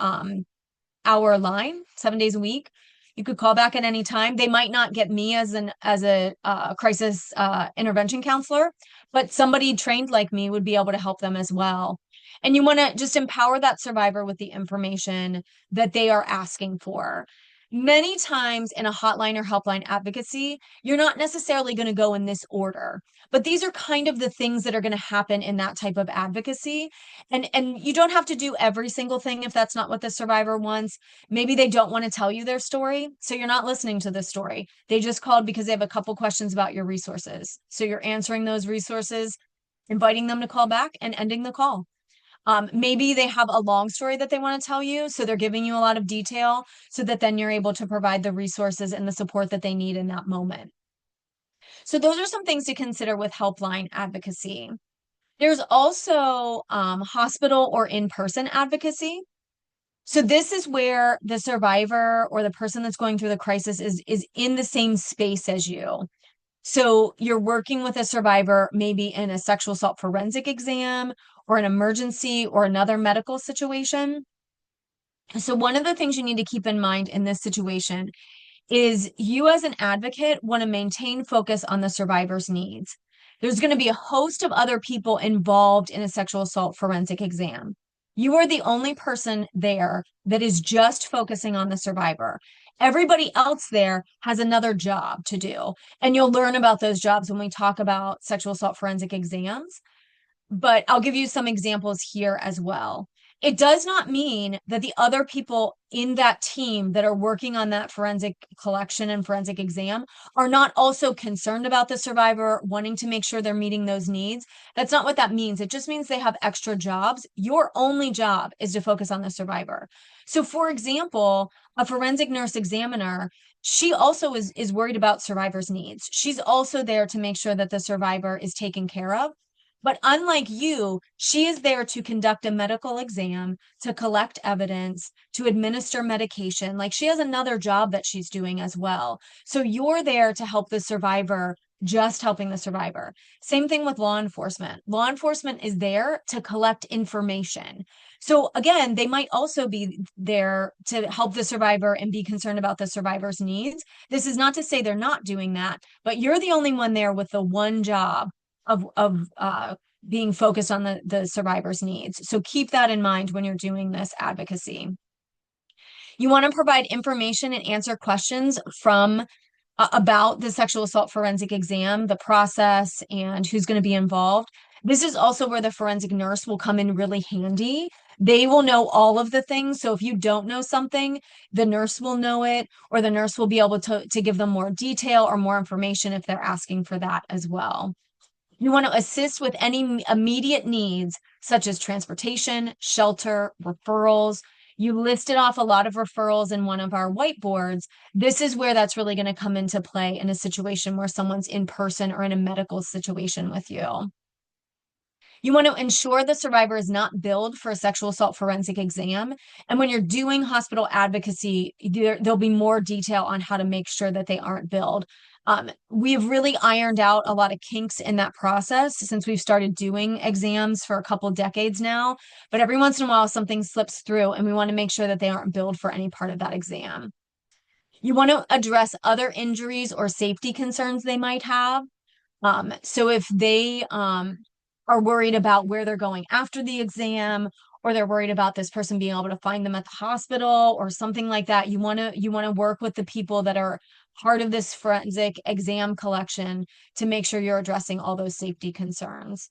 hour line, 7 days a week. You could call back at any time. They might not get me as a crisis intervention counselor, but somebody trained like me would be able to help them as well. And you want to just empower that survivor with the information that they are asking for. Many times in a hotline or helpline advocacy, you're not necessarily going to go in this order, but these are kind of the things that are going to happen in that type of advocacy. And you don't have to do every single thing if that's not what the survivor wants. Maybe they don't want to tell you their story, so you're not listening to the story. They just called because they have a couple questions about your resources. So you're answering those resources, inviting them to call back, and ending the call. Maybe they have a long story that they want to tell you, so they're giving you a lot of detail so that then you're able to provide the resources and the support that they need in that moment. So those are some things to consider with helpline advocacy. There's also hospital or in-person advocacy. So this is where the survivor or the person that's going through the crisis is in the same space as you. So you're working with a survivor, maybe in a sexual assault forensic exam or an emergency or another medical situation. So one of the things you need to keep in mind in this situation is you as an advocate want to maintain focus on the survivor's needs. There's going to be a host of other people involved in a sexual assault forensic exam. You are the only person there that is just focusing on the survivor. Everybody else there has another job to do. And you'll learn about those jobs when we talk about sexual assault forensic exams. But I'll give you some examples here as well. It does not mean that the other people in that team that are working on that forensic collection and forensic exam are not also concerned about the survivor, wanting to make sure they're meeting those needs. That's not what that means. It just means they have extra jobs. Your only job is to focus on the survivor. So, for example, a forensic nurse examiner, she also is worried about survivors' needs. She's also there to make sure that the survivor is taken care of. But unlike you, she is there to conduct a medical exam, to collect evidence, to administer medication. Like she has another job that she's doing as well. So you're there to help the survivor, just helping the survivor. Same thing with law enforcement. Law enforcement is there to collect information. So again, they might also be there to help the survivor and be concerned about the survivor's needs. This is not to say they're not doing that, but you're the only one there with the one job of being focused on the survivor's needs. So keep that in mind when you're doing this advocacy. You want to provide information and answer questions from about the sexual assault forensic exam, the process, and who's going to be involved. This is also where the forensic nurse will come in really handy. They will know all of the things. So if you don't know something, the nurse will know it, or the nurse will be able to give them more detail or more information if they're asking for that as well. You want to assist with any immediate needs, such as transportation, shelter, referrals. You listed off a lot of referrals in one of our whiteboards. This is where that's really going to come into play in a situation where someone's in person or in a medical situation with you. You want to ensure the survivor is not billed for a sexual assault forensic exam. And when you're doing hospital advocacy, there'll be more detail on how to make sure that they aren't billed. We've really ironed out a lot of kinks in that process since we've started doing exams for a couple decades now. But every once in a while, something slips through, and we want to make sure that they aren't billed for any part of that exam. You want to address other injuries or safety concerns they might have. So if they are worried about where they're going after the exam, or they're worried about this person being able to find them at the hospital or something like that, you want to work with the people that are part of this forensic exam collection to make sure you're addressing all those safety concerns.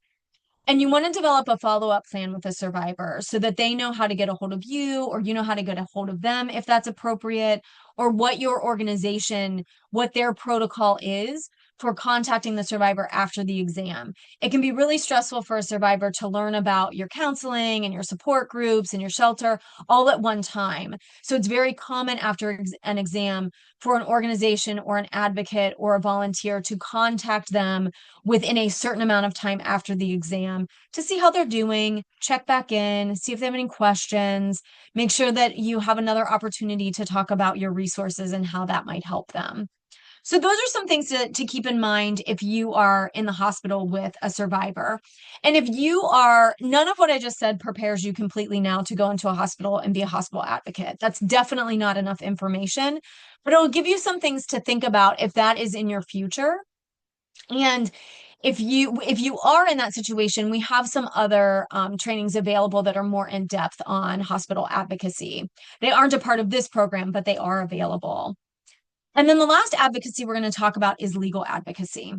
And you want to develop a follow-up plan with the survivor so that they know how to get a hold of you, or you know how to get a hold of them if that's appropriate, or what your organization, what their protocol is for contacting the survivor after the exam. It can be really stressful for a survivor to learn about your counseling and your support groups and your shelter all at one time. So it's very common after an exam for an organization or an advocate or a volunteer to contact them within a certain amount of time after the exam to see how they're doing, check back in, see if they have any questions, make sure that you have another opportunity to talk about your resources and how that might help them. So those are some things to keep in mind if you are in the hospital with a survivor. And if you are, none of what I just said prepares you completely now to go into a hospital and be a hospital advocate. That's definitely not enough information, but it'll give you some things to think about if that is in your future. And if you are in that situation, we have some other trainings available that are more in depth on hospital advocacy. They aren't a part of this program, but they are available. And then the last advocacy we're going to talk about is legal advocacy.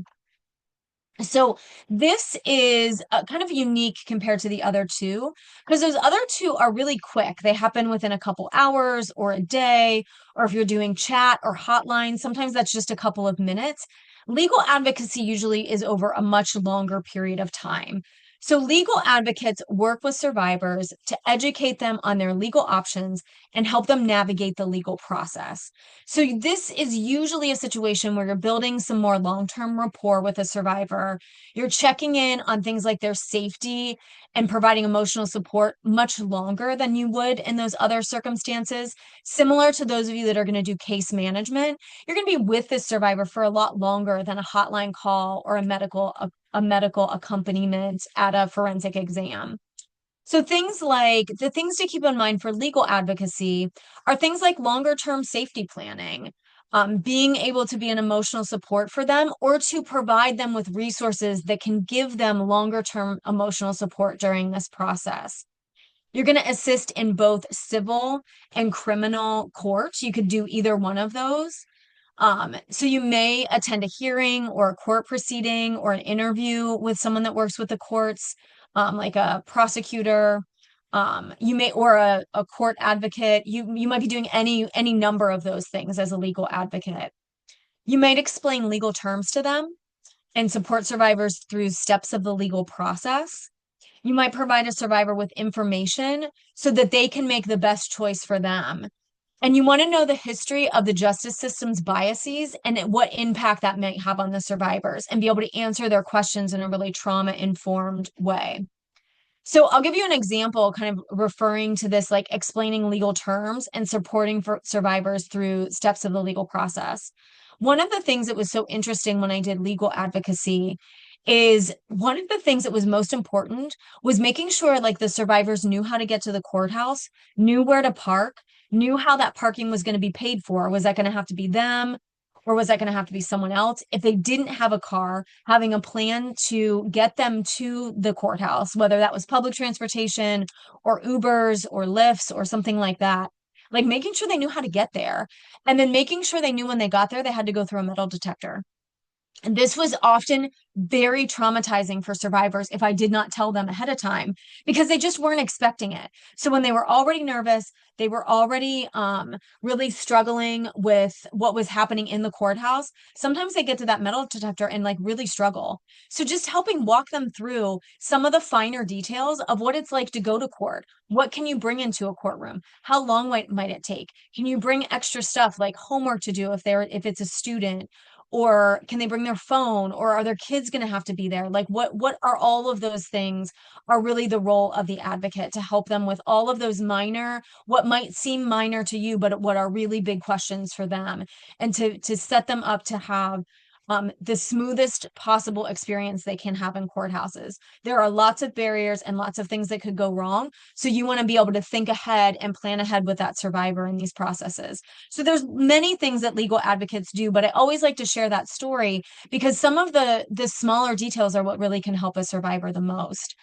So this is kind of unique compared to the other two, because those other two are really quick. They happen within a couple hours or a day, or if you're doing chat or hotline, sometimes that's just a couple of minutes. Legal advocacy usually is over a much longer period of time. So legal advocates work with survivors to educate them on their legal options and help them navigate the legal process. So this is usually a situation where you're building some more long-term rapport with a survivor. You're checking in on things like their safety and providing emotional support much longer than you would in those other circumstances. Similar to those of you that are going to do case management, you're going to be with this survivor for a lot longer than a hotline call or a medical accompaniment at a forensic exam. So things like the things to keep in mind for legal advocacy are things like longer term safety planning, being able to be an emotional support for them or to provide them with resources that can give them longer term emotional support during this process. You're going to assist in both civil and criminal court. You could do either one of those. So you may attend a hearing or a court proceeding or an interview with someone that works with the courts, like a prosecutor. You may or a court advocate. You might be doing any number of those things as a legal advocate. You might explain legal terms to them and support survivors through steps of the legal process. You might provide a survivor with information so that they can make the best choice for them. And you want to know the history of the justice system's biases and what impact that might have on the survivors and be able to answer their questions in a really trauma-informed way. So I'll give you an example kind of referring to this, like explaining legal terms and supporting for survivors through steps of the legal process. One of the things that was so interesting when I did legal advocacy is one of the things that was most important was making sure like the survivors knew how to get to the courthouse, knew where to park, knew how that parking was going to be paid for. Was that going to have to be them? Or was that going to have to be someone else? If they didn't have a car, having a plan to get them to the courthouse, whether that was public transportation or Ubers or Lyfts or something like that, like making sure they knew how to get there. And then making sure they knew when they got there, they had to go through a metal detector. And this was often very traumatizing for survivors if I did not tell them ahead of time because they just weren't expecting it. So when they were already nervous, they were already really struggling with what was happening in the courthouse. Sometimes they get to that metal detector and like really struggle. So just helping walk them through some of the finer details of what it's like to go to court. What can you bring into a courtroom? How long might it take? Can you bring extra stuff like homework to do if it's a student? Or can they bring their phone? Or are their kids going to have to be there? Like what are all of those things are really the role of the advocate to help them with all of those minor, what might seem minor to you, but what are really big questions for them, and to set them up to have the smoothest possible experience they can have in courthouses. There are lots of barriers and lots of things that could go wrong. So you want to be able to think ahead and plan ahead with that survivor in these processes. So there's many things that legal advocates do, but I always like to share that story because some of the smaller details are what really can help a survivor the most.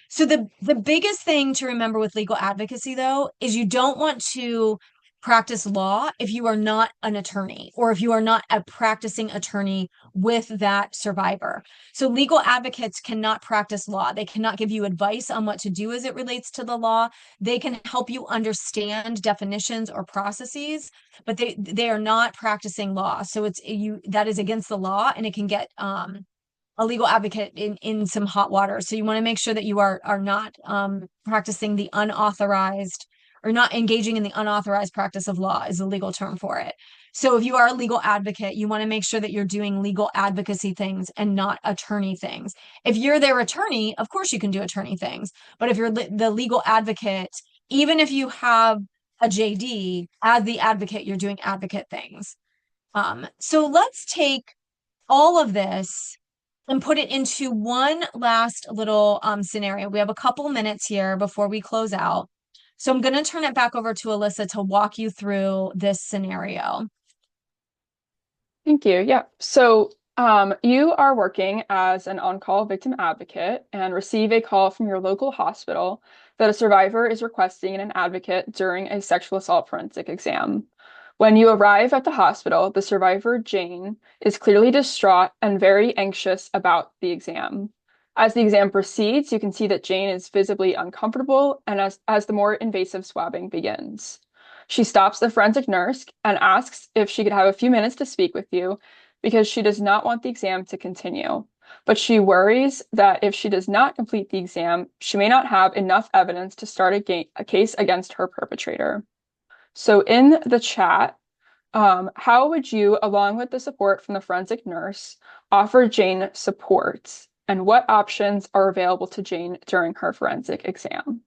So the biggest thing to remember with legal advocacy though is you don't want to practice law if you are not an attorney or if you are not a practicing attorney with that survivor. So legal advocates cannot practice law. They cannot give you advice on what to do as it relates to the law. They can help you understand definitions or processes, but they are not practicing law. So it's you that is against the law and it can get a legal advocate in some hot water. So you want to make sure that you are not practicing the unauthorized or not engaging in the unauthorized practice of law is a legal term for it. So if you are a legal advocate, you want to make sure that you're doing legal advocacy things and not attorney things. If you're their attorney, of course you can do attorney things. But if you're the legal advocate, even if you have a JD, as the advocate, you're doing advocate things. So let's take all of this and put it into one last little scenario. We have a couple minutes here before we close out. So I'm going to turn it back over to Alyssa to walk you through this scenario. Thank you. Yeah. So, you are working as an on-call victim advocate and receive a call from your local hospital that a survivor is requesting an advocate during a sexual assault forensic exam. When you arrive at the hospital, the survivor, Jane, is clearly distraught and very anxious about the exam. As the exam proceeds, you can see that Jane is visibly uncomfortable and as the more invasive swabbing begins. She stops the forensic nurse and asks if she could have a few minutes to speak with you because she does not want the exam to continue. But she worries that if she does not complete the exam, she may not have enough evidence to start a case against her perpetrator. So in the chat, how would you, along with the support from the forensic nurse, offer Jane support? And what options are available to Jane during her forensic exam?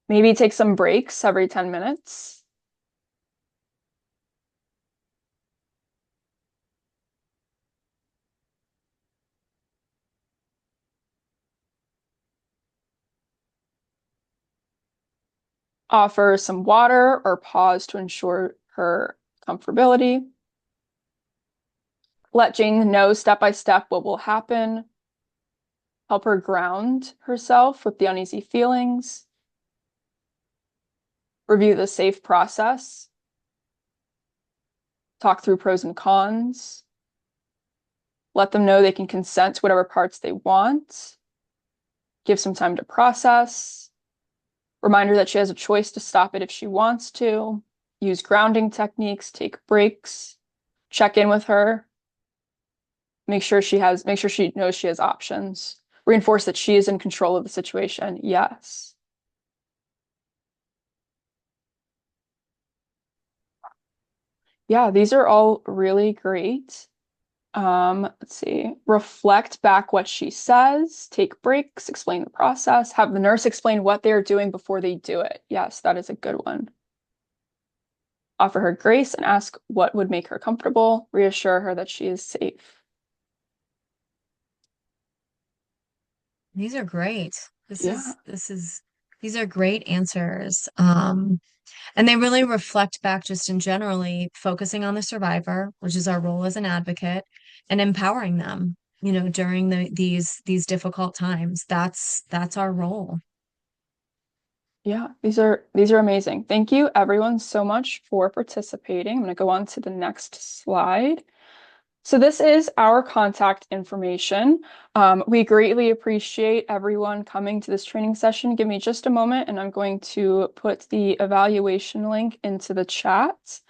Maybe take some breaks every 10 minutes. Offer some water or pause to ensure her comfortability. Let Jane know step by step what will happen. Help her ground herself with the uneasy feelings. Review the safe process. Talk through pros and cons. Let them know they can consent to whatever parts they want. Give some time to process. Remind her that she has a choice to stop it if she wants to. Use grounding techniques, take breaks, check in with her. Make sure she knows she has options. Reinforce that she is in control of the situation. Yes. Yeah, these are all really great. Let's see. Reflect back what she says, take breaks, explain the process, have the nurse explain what they're doing before they do it. Yes, that is a good one. Offer her grace and ask what would make her comfortable. Reassure her that she is safe. These are great. Yeah. These are great answers. And they really reflect back just in generally focusing on the survivor, which is our role as an advocate, and empowering them, during these difficult times. That's our role. Yeah, these are amazing. Thank you everyone so much for participating. I'm going to go on to the next slide. So this is our contact information. We greatly appreciate everyone coming to this training session. Give me just a moment and I'm going to put the evaluation link into the chat.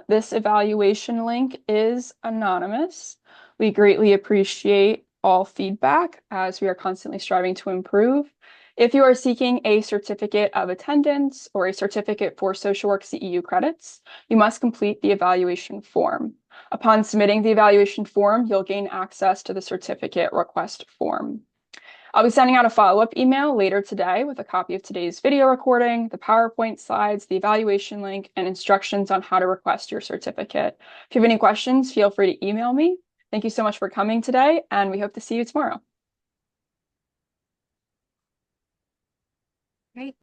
This evaluation link is anonymous. We greatly appreciate all feedback as we are constantly striving to improve. If you are seeking a certificate of attendance or a certificate for social work CEU credits, you must complete the evaluation form. Upon submitting the evaluation form, you'll gain access to the certificate request form. I'll be sending out a follow-up email later today with a copy of today's video recording, the PowerPoint slides, the evaluation link, and instructions on how to request your certificate. If you have any questions, feel free to email me. Thank you so much for coming today, and we hope to see you tomorrow. Great.